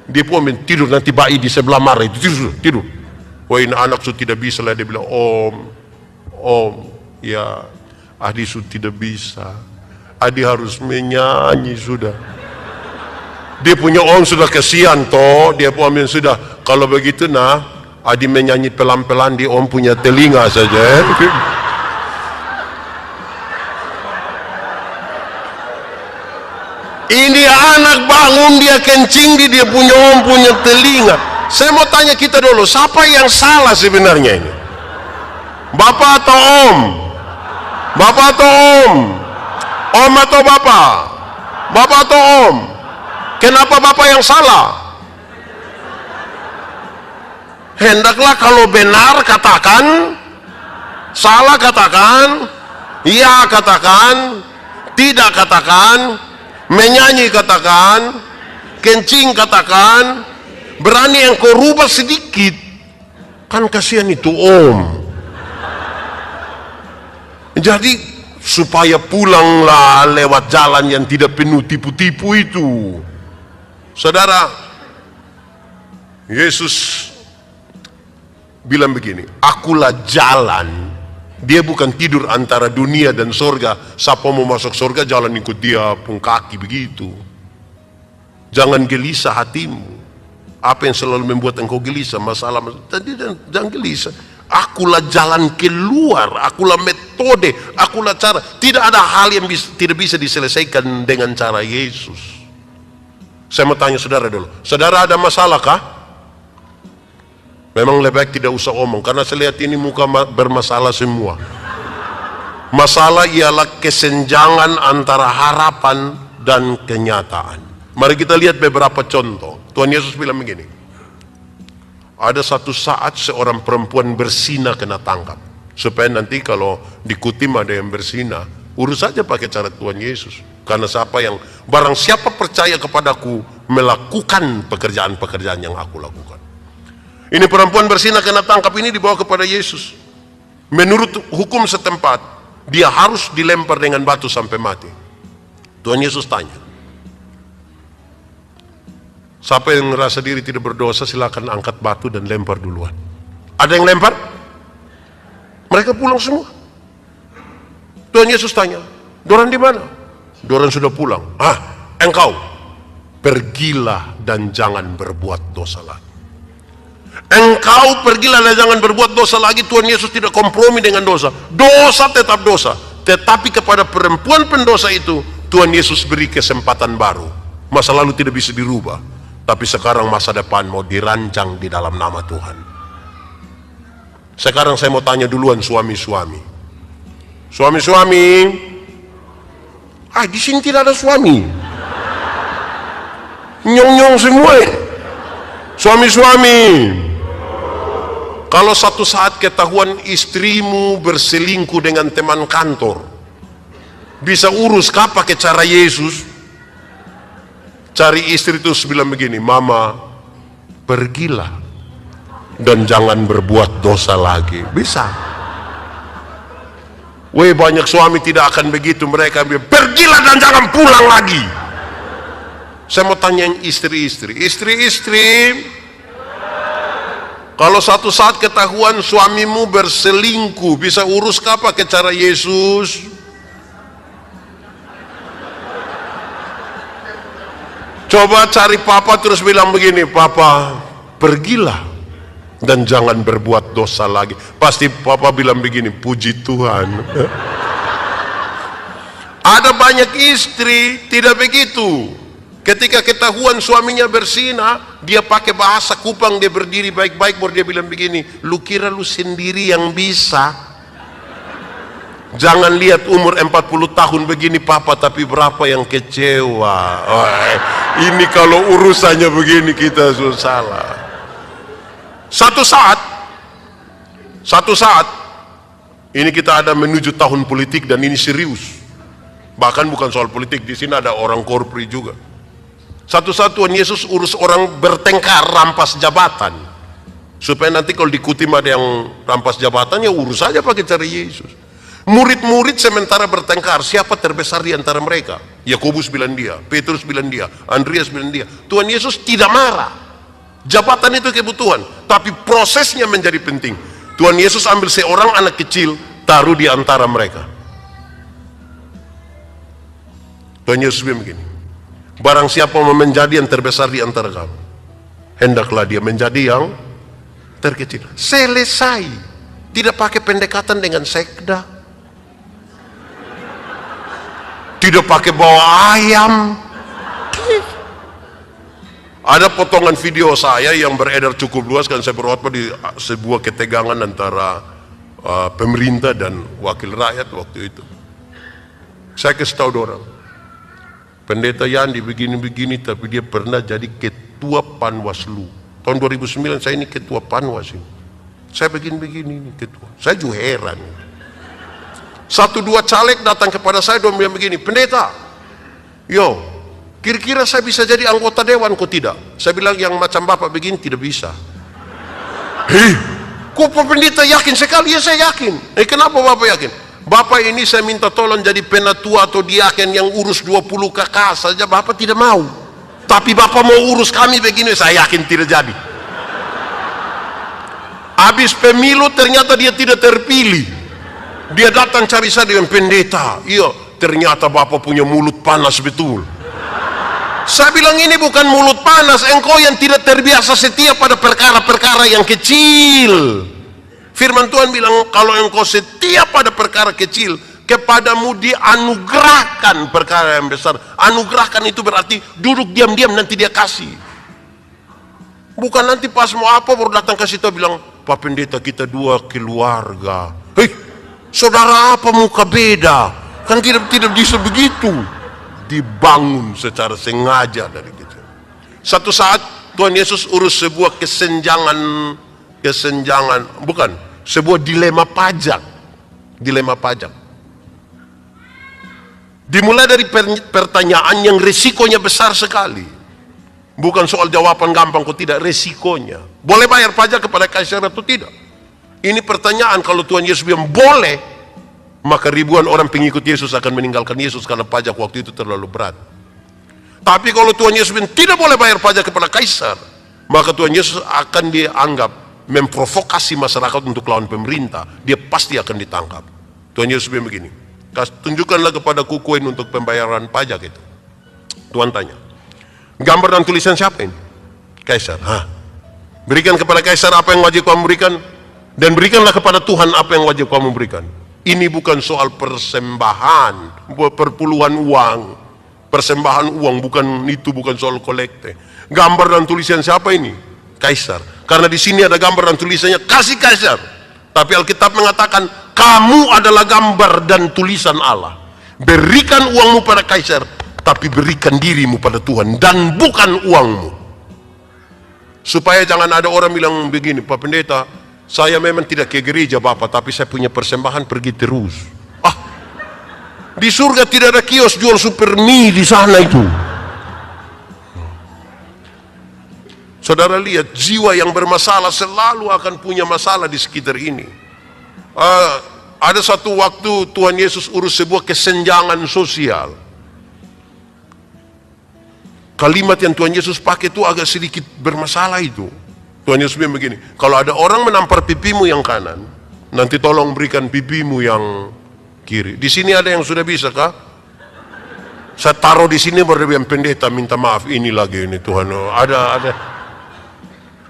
Dia pun tidur, nanti bayi di sebelah marah itu tidur. Wah ini anak sudah tidak bisa lah, dia bilang om, ya Adi sudah tidak bisa. Adi harus menyanyi sudah. Dia punya om sudah kesian toh, dia pun ambil sudah. Kalau begitu Adi menyanyi pelan-pelan di om punya telinga saja. Ini anak bangun dia kencing di dia punya om punya telinga. Saya mau tanya kita dulu, siapa yang salah sebenarnya ini? Bapak atau om? Bapak atau om? Om atau bapak? Bapak atau om? Kenapa bapak yang salah? Hendaklah kalau benar katakan, salah katakan, iya katakan, tidak katakan, menyanyi katakan, kencing katakan, berani yang kau rubah sedikit. Kan kasihan itu om. Jadi supaya pulanglah lewat jalan yang tidak penuh tipu-tipu itu. Saudara, Yesus bilang begini, akulah jalan. Dia bukan tidur antara dunia dan sorga. Siapa mau masuk sorga jalan ikut dia pun kaki begitu. Jangan gelisah hatimu. Apa yang selalu membuat engkau gelisah? Masalah tadi, jangan gelisah. Akulah jalan keluar, akulah metode, akulah cara. Tidak ada hal yang tidak bisa diselesaikan dengan cara Yesus. Saya mau tanya saudara dulu, saudara ada masalah kah? Memang lebih baik tidak usah omong, karena saya lihat ini muka bermasalah semua. Masalah ialah kesenjangan antara harapan dan kenyataan. Mari kita lihat beberapa contoh. Tuhan Yesus bilang begini, ada satu saat seorang perempuan berzina kena tangkap. Supaya nanti kalau dikutim ada yang berzina, urus saja pakai cara Tuhan Yesus. Karena barang siapa percaya kepadaku, melakukan pekerjaan-pekerjaan yang aku lakukan. Ini perempuan berzina kena tangkap, ini dibawa kepada Yesus. Menurut hukum setempat, dia harus dilempar dengan batu sampai mati. Tuhan Yesus tanya, siapa yang merasa diri tidak berdosa, silakan angkat batu dan lempar duluan. Ada yang lempar? Mereka pulang semua. Tuhan Yesus tanya, dorang di mana? Dorang sudah pulang. Engkau pergilah dan jangan berbuat dosa lagi. Engkau pergilah dan jangan berbuat dosa lagi. Tuhan Yesus tidak kompromi dengan dosa. Dosa tetap dosa. Tetapi kepada perempuan pendosa itu, Tuhan Yesus beri kesempatan baru. Masa lalu tidak bisa dirubah, tapi sekarang masa depan mau dirancang di dalam nama Tuhan. Sekarang saya mau tanya duluan suami-suami. Suami-suami, di sini tidak ada suami. Nyong-nyong semua. Suami-suami, kalau satu saat ketahuan istrimu berselingkuh dengan teman kantor, bisa urus kah pakai cara Yesus? Cari istri terus bilang begini, mama pergilah dan jangan berbuat dosa lagi. Bisa. Banyak suami tidak akan begitu. Mereka bilang, pergilah dan jangan pulang lagi. Saya mau tanya yang istri-istri. Istri-istri, kalau satu saat ketahuan suamimu berselingkuh, bisa urus kah pakai cara Yesus? Coba cari papa terus bilang begini, papa pergilah dan jangan berbuat dosa lagi. Pasti papa bilang begini, puji Tuhan. Ada banyak istri tidak begitu. Ketika ketahuan suaminya berzina, dia pakai bahasa Kupang, dia berdiri baik-baik, baru dia bilang begini, lu kira lu sendiri yang bisa? Jangan lihat umur 40 tahun begini papa, tapi berapa yang kecewa. Ini kalau urusannya begini kita salah. Satu saat, ini kita ada menuju tahun politik dan ini serius. Bahkan bukan soal politik, di sini ada orang korpri juga. Satu saat Tuhan Yesus urus orang bertengkar rampas jabatan, supaya nanti kalau dikutim ada yang rampas jabatan, ya urus saja pakai cara Yesus. Murid-murid sementara bertengkar, siapa terbesar di antara mereka? Yakobus bilang dia, Petrus bilang dia, Andreas bilang dia. Tuhan Yesus tidak marah. Jabatan itu kebutuhan, tapi prosesnya menjadi penting. Tuhan Yesus ambil seorang anak kecil, taruh di antara mereka. Tuhan Yesus bilang begini, barang siapa mau menjadi yang terbesar di antara kamu, hendaklah dia menjadi yang terkecil. Selesai. Tidak pakai pendekatan dengan sekda, tidak pakai bawa ayam. Ada potongan video saya yang beredar cukup luas, kan saya berkhotbah di sebuah ketegangan antara pemerintah dan wakil rakyat waktu itu. Saya kasih tahu orang, Pendeta Yandi begini-begini, tapi dia pernah jadi ketua Panwaslu. Tahun 2009 saya ini ketua Panwas ini. Saya begini-begini ini ketua. Saya juga heran. Satu dua caleg datang kepada saya dan bilang begini, pendeta, kira-kira saya bisa jadi anggota dewan kok tidak? Saya bilang yang macam bapak begini tidak bisa. Kok pendeta yakin sekali? Ya saya yakin. Kenapa bapak yakin? Bapak ini saya minta tolong jadi penatua atau diaken yang urus 20 kakak saja, bapak tidak mau. Tapi bapak mau urus kami begini, saya yakin tidak jadi. Habis pemilu ternyata dia tidak terpilih. Dia datang cari saya dengan pendeta. Iya, ternyata bapak punya mulut panas betul. Saya bilang ini bukan mulut panas, engkau yang tidak terbiasa setia pada perkara-perkara yang kecil. Firman Tuhan bilang, kalau engkau setia pada perkara kecil, kepadamu dianugerahkan perkara yang besar. Anugerahkan itu berarti duduk diam-diam nanti dia kasih. Bukan nanti pas mau apa baru datang kasih tahu bilang, Pak Pendeta kita 2 keluarga. Hei, saudara apa muka beda? Kan tidak bisa begitu. Dibangun secara sengaja dari kecil. Satu saat Tuhan Yesus urus sebuah sebuah dilema pajak. Dimulai dari pertanyaan yang resikonya besar sekali. Bukan soal jawaban gampang kok tidak, resikonya. Boleh bayar pajak kepada kaisar atau tidak? Ini pertanyaan. Kalau Tuhan Yesus bilang boleh, maka ribuan orang pengikut Yesus akan meninggalkan Yesus karena pajak waktu itu terlalu berat. Tapi kalau Tuhan Yesus bilang tidak boleh bayar pajak kepada kaisar, maka Tuhan Yesus akan dianggap memprovokasi masyarakat untuk lawan pemerintah. Dia pasti akan ditangkap. Tuhan Yesus bilang begini, tunjukkanlah kepadaku koin untuk pembayaran pajak itu. Tuhan tanya, gambar dan tulisan siapa ini? Kaisar. Berikan kepada kaisar apa yang wajib kamu berikan, dan berikanlah kepada Tuhan apa yang wajib kamu berikan. Ini bukan soal persembahan, perpuluhan uang. Persembahan uang, bukan soal kolekte. Gambar dan tulisan siapa ini? Kaisar. Karena di sini ada gambar dan tulisannya, kasih kaisar. Tapi Alkitab mengatakan, kamu adalah gambar dan tulisan Allah. Berikan uangmu pada kaisar, tapi berikan dirimu pada Tuhan dan bukan uangmu. Supaya jangan ada orang bilang begini, Pak Pendeta, saya memang tidak ke gereja Bapak, tapi saya punya persembahan pergi terus. Di surga tidak ada kios jual super mie di sana itu. Saudara lihat, jiwa yang bermasalah selalu akan punya masalah di sekitar ini. Ada satu waktu Tuhan Yesus urus sebuah kesenjangan sosial. Kalimat yang Tuhan Yesus pakai itu agak sedikit bermasalah itu. Tuhan Yesus bilang begini, kalau ada orang menampar pipimu yang kanan, nanti tolong berikan pipimu yang kiri. Di sini ada yang sudah bisa kah? Saya taruh di sini baru bilang, pendeta minta maaf ini lagi ini Tuhan. Ada.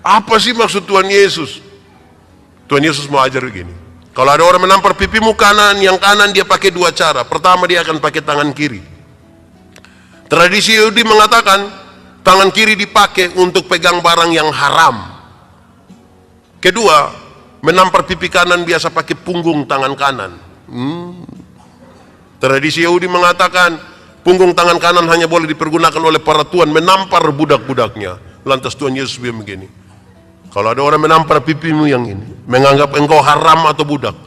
Apa sih maksud Tuhan Yesus? Tuhan Yesus mau ajar begini. Kalau ada orang menampar pipimu kanan, yang kanan dia pakai 2 cara. Pertama dia akan pakai tangan kiri. Tradisi Yahudi mengatakan tangan kiri dipakai untuk pegang barang yang haram. Kedua, menampar pipi kanan biasa pakai punggung tangan kanan. Tradisi Yahudi mengatakan punggung tangan kanan hanya boleh dipergunakan oleh para tuan menampar budak-budaknya. Lantas Tuhan Yesus bilang begini, kalau ada orang menampar pipimu yang ini, menganggap engkau haram atau budak,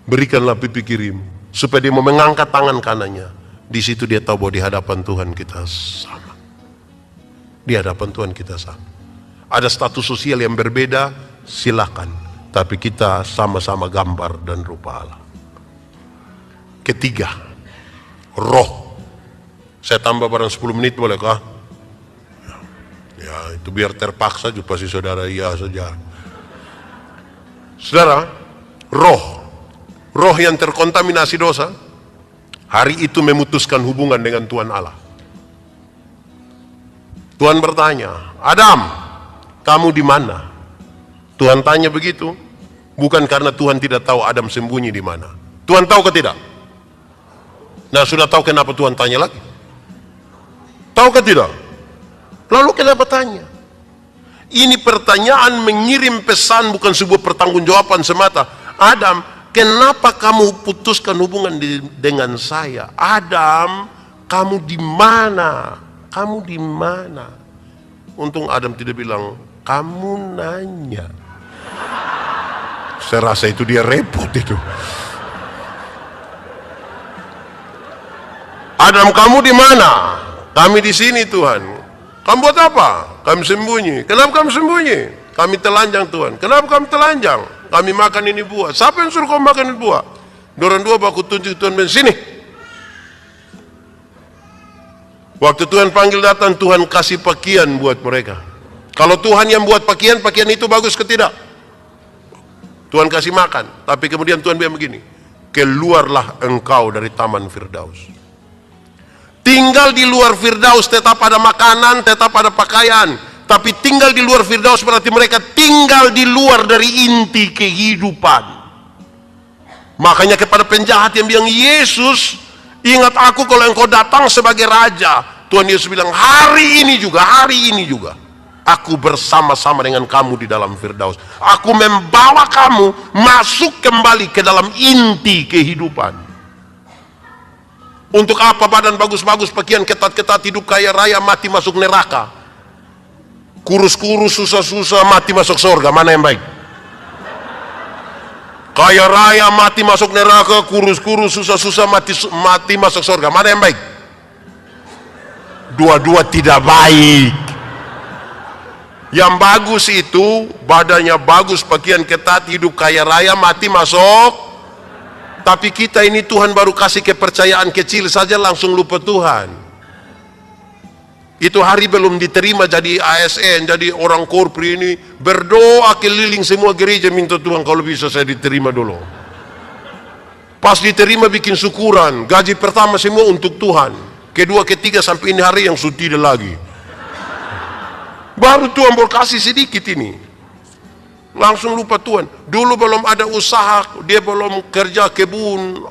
berikanlah pipi kirimu, supaya dia mau mengangkat tangan kanannya. Di situ dia tahu bahwa di hadapan Tuhan kita sama. Di hadapan Tuhan kita sama. Ada status sosial yang berbeda, silakan, tapi kita sama-sama gambar dan rupa Allah. Ketiga, roh. Saya tambah barang 10 menit boleh kah? Ya itu biar terpaksa juga pasti saudara iya saja. Saudara, roh yang terkontaminasi dosa, hari itu memutuskan hubungan dengan Tuhan Allah. Tuhan bertanya, Adam, kamu di mana? Tuhan tanya begitu, bukan karena Tuhan tidak tahu Adam sembunyi di mana. Tuhan tahu ke tidak? Nah sudah tahu kenapa Tuhan tanya lagi? Tahu ke tidak? Lalu kenapa tanya? Ini pertanyaan mengirim pesan, bukan sebuah pertanggungjawaban semata. Adam, kenapa kamu putuskan hubungan dengan saya? Adam, kamu di mana? Kamu di mana? Untung Adam tidak bilang, kamu nanya. Saya rasa itu dia repot itu. Adam, kamu di mana? Kami di sini Tuhan. Kamu buat apa? Kami sembunyi. Kenapa kamu sembunyi? Kami telanjang Tuhan. Kenapa kamu telanjang? Kami makan ini buah. Siapa yang suruh kamu makan ini buah? Dorang dua baku tunjuk Tuhan bilang, sini. Waktu Tuhan panggil datang, Tuhan kasih pakaian buat mereka. Kalau Tuhan yang buat pakaian, pakaian itu bagus ke tidak? Tuhan kasih makan. Tapi kemudian Tuhan bilang begini, keluarlah engkau dari Taman Firdaus. Tinggal di luar Firdaus tetap ada makanan, tetap ada pakaian. Tapi tinggal di luar Firdaus berarti mereka tinggal di luar dari inti kehidupan. Makanya kepada penjahat yang bilang, Yesus, ingat aku kalau engkau datang sebagai raja. Tuhan Yesus bilang, hari ini juga. Aku bersama-sama dengan kamu di dalam Firdaus. Aku membawa kamu masuk kembali ke dalam inti kehidupan. Untuk apa badan bagus-bagus, pakaian ketat-ketat, hidup kaya raya, mati masuk neraka? Kurus-kurus, susah-susah, mati masuk surga. Mana yang baik? Kaya raya, mati masuk neraka. Kurus-kurus, susah-susah, mati masuk surga. Mana yang baik? Dua-dua tidak baik. Yang bagus itu badannya bagus, pakaian ketat, hidup kaya raya, mati masuk. Tapi kita ini Tuhan baru kasih kepercayaan kecil saja langsung lupa Tuhan. Itu hari belum diterima jadi ASN, jadi orang korpri ini berdoa keliling semua gereja minta Tuhan kalau bisa saya diterima dulu. Pas diterima bikin syukuran, gaji pertama semua untuk Tuhan. Kedua, ketiga, sampai ini hari yang sudah tidak lagi. Baru Tuhan berkasih sedikit ini. Langsung lupa Tuhan. Dulu belum ada usaha, dia belum kerja kebun.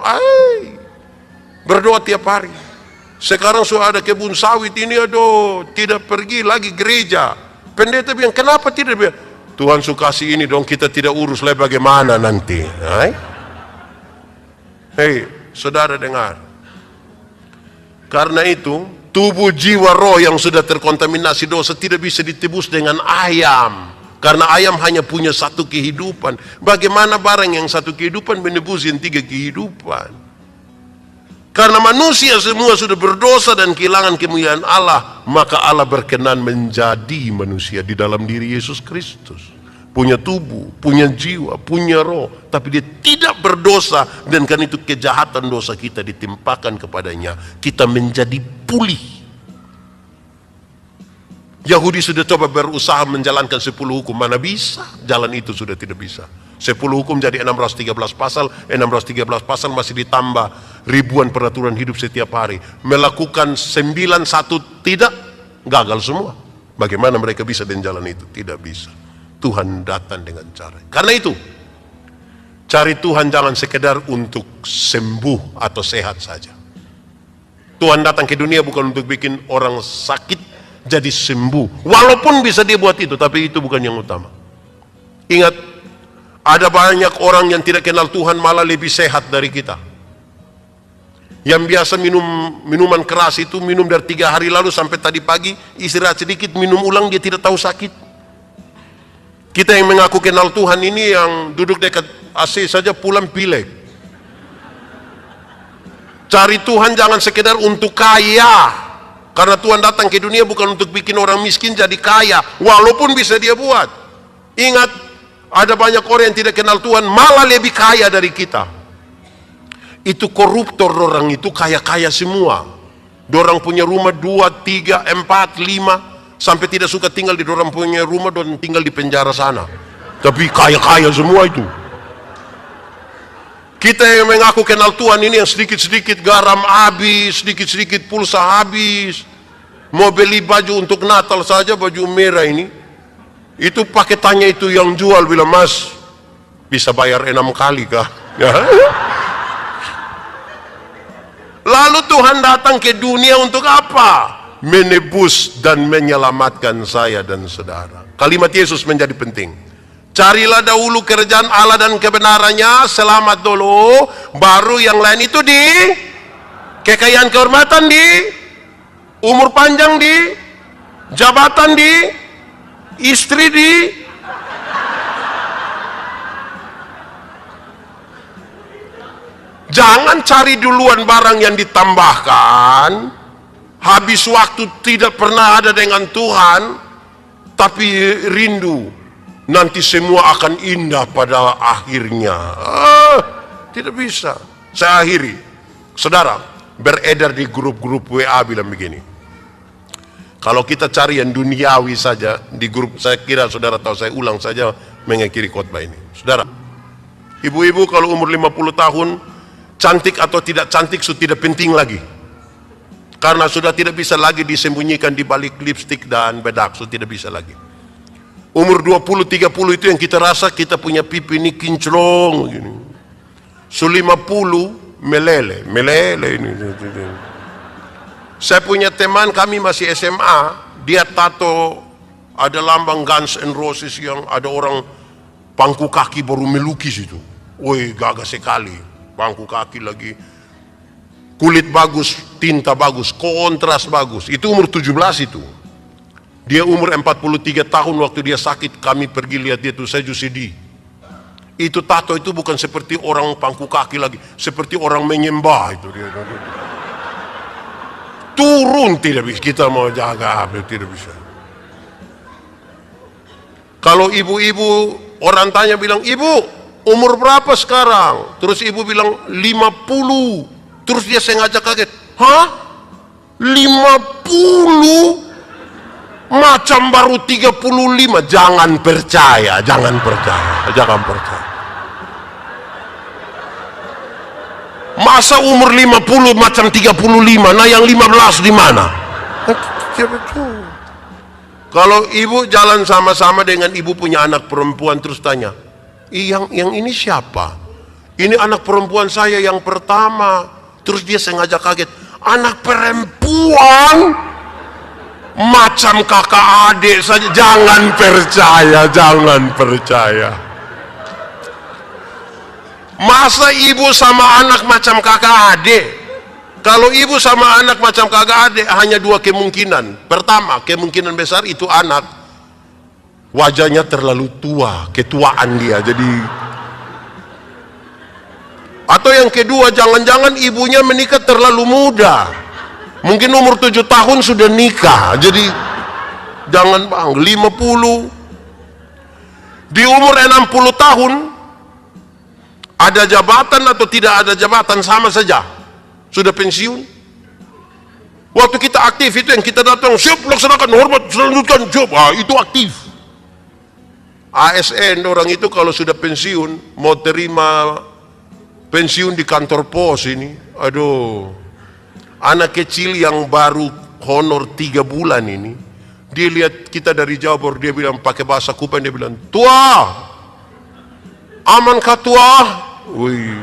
Berdoa tiap hari. Sekarang sudah ada kebun sawit ini, aduh, tidak pergi lagi gereja. Pendeta bilang, kenapa tidak? Bilang, Tuhan suka kasih ini dong, kita tidak urus lagi bagaimana nanti. Hei, saudara dengar. Karena itu, tubuh, jiwa, roh yang sudah terkontaminasi dosa tidak bisa ditebus dengan ayam. Karena ayam hanya punya satu kehidupan. Bagaimana barang yang satu kehidupan menebus yang tiga kehidupan? Karena manusia semua sudah berdosa dan kehilangan kemuliaan Allah, maka Allah berkenan menjadi manusia di dalam diri Yesus Kristus. Punya tubuh, punya jiwa, punya roh, tapi dia tidak berdosa, dan karena itu kejahatan dosa kita ditimpakan kepadanya, kita menjadi pulih. Yahudi sudah coba berusaha menjalankan 10 hukum, mana bisa, jalan itu sudah tidak bisa. 10 hukum jadi 613 pasal, 613 pasal masih ditambah ribuan peraturan hidup setiap hari. Melakukan 91 tidak, gagal semua. Bagaimana mereka bisa dengan jalan itu? Tidak bisa. Tuhan datang dengan cara. Karena itu, cari Tuhan jangan sekedar untuk sembuh atau sehat saja. Tuhan datang ke dunia bukan untuk bikin orang sakit jadi sembuh. Walaupun bisa dia buat itu, tapi itu bukan yang utama. Ingat, ada banyak orang yang tidak kenal Tuhan malah lebih sehat dari kita. Yang biasa minum minuman keras itu minum dari 3 hari lalu sampai tadi pagi, istirahat sedikit, minum ulang, dia tidak tahu sakit. Kita yang mengaku kenal Tuhan ini yang duduk dekat AC saja pulang pilek. Cari Tuhan jangan sekedar untuk kaya. Karena Tuhan datang ke dunia bukan untuk bikin orang miskin jadi kaya. Walaupun bisa dia buat. Ingat, ada banyak orang yang tidak kenal Tuhan malah lebih kaya dari kita. Itu koruptor orang itu kaya-kaya semua. Dorang punya rumah 2, 3, 4, 5. Sampai tidak suka tinggal di dorang punya rumah dan tinggal di penjara sana. Tapi kaya-kaya semua itu. Kita yang mengaku kenal Tuhan ini yang sedikit-sedikit garam habis, sedikit-sedikit pulsa habis. Mau beli baju untuk Natal saja, baju merah ini. Itu paketannya itu yang jual bilang, Mas, bisa bayar 6 kali kah? Ya. Lalu Tuhan datang ke dunia untuk apa? Menebus dan menyelamatkan saya dan saudara. Kalimat Yesus menjadi penting. Carilah dahulu kerajaan Allah dan kebenarannya, selamat dulu, baru yang lain itu di kekayaan, kehormatan di, umur panjang di, jabatan di, istri di. Jangan cari duluan barang yang ditambahkan. Habis waktu tidak pernah ada dengan Tuhan, tapi rindu nanti semua akan indah pada akhirnya. Tidak bisa. Saya akhiri. Saudara, beredar di grup-grup WA bilang begini. Kalau kita cari yang duniawi saja di grup, saya kira saudara tahu, saya ulang saja mengakhiri khotbah ini. Saudara, ibu-ibu kalau umur 50 tahun, cantik atau tidak cantik sudah tidak penting lagi. Karena sudah tidak bisa lagi disembunyikan di balik lipstik dan bedak, sudah tidak bisa lagi. Umur 20-30 itu yang kita rasa kita punya pipi ini kinclong gini. 50 melele ini. Saya punya teman, kami masih SMA, dia tato Ada lambang Guns N' Roses yang ada orang pangku kaki baru melukis itu. Woi, gagah sekali. Pangku kaki lagi. Kulit bagus, tinta bagus, kontras bagus. Itu umur 17 itu. Dia umur 43 tahun waktu dia sakit, kami pergi lihat dia itu, saya juga sedih. Itu tato itu bukan seperti orang pangku kaki lagi, seperti orang menyembah itu dia. Turun tidak bisa, kita mau jaga tidak bisa. Kalau ibu-ibu, orang tanya bilang, ibu umur berapa sekarang? Terus ibu bilang 50. Terus dia sengaja kaget. Hah? 50? Macam baru 35. Jangan percaya, jangan percaya, jangan percaya. Masa umur 50 macam 35? Nah yang 15 di mana? Kalau ibu jalan sama-sama dengan ibu punya anak perempuan terus tanya, yang ini siapa? Ini anak perempuan saya yang pertama. Terus dia sengaja kaget, anak perempuan macam kakak adik saja. Jangan percaya, jangan percaya. Masa ibu sama anak macam kakak adik? Kalau ibu sama anak macam kakak adik hanya dua kemungkinan. Pertama, kemungkinan besar itu anak wajahnya terlalu tua, ketuaan dia. Jadi, atau yang kedua, jangan-jangan ibunya menikah terlalu muda. Mungkin umur 7 tahun sudah nikah. Jadi jangan bang, 50. Di umur 60 tahun ada jabatan atau tidak ada jabatan sama saja. Sudah pensiun. Waktu kita aktif itu yang kita datang, siap laksanakan, hormat, selanjutkan job. Itu aktif. ASN orang itu kalau sudah pensiun, mau terima pensiun di kantor pos ini, aduh, anak kecil yang baru honor 3 bulan ini, dia lihat kita dari jauh, baru dia bilang pakai bahasa Kupang, dia bilang, tua, aman kah tua? Wih.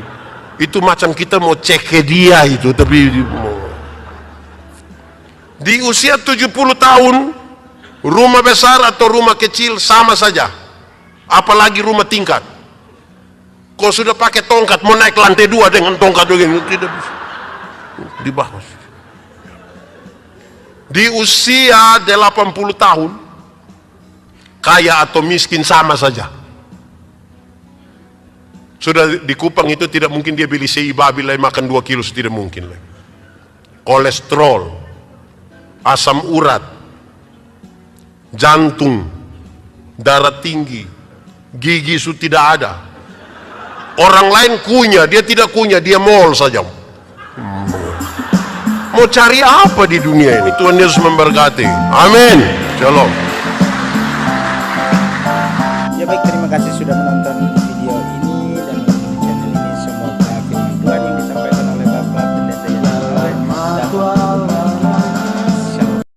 Itu macam kita mau cek ke dia itu, tapi di usia 70 tahun, rumah besar atau rumah kecil sama saja, apalagi rumah tingkat. Kau sudah pakai tongkat, mau naik lantai 2 dengan tongkat begini, tidak bisa. Di bawah. Di usia 80 tahun, kaya atau miskin sama saja. Sudah di Kupang itu tidak mungkin dia beli sei babi lagi makan 2 kilo, tidak mungkin lagi. Kolesterol, asam urat, jantung, darah tinggi, gigi sudah tidak ada. Orang lain kunyah, dia tidak kunyah, dia mall saja. Mau cari apa di dunia ini? Tuhan Yesus memberkati. Amin. Shalom.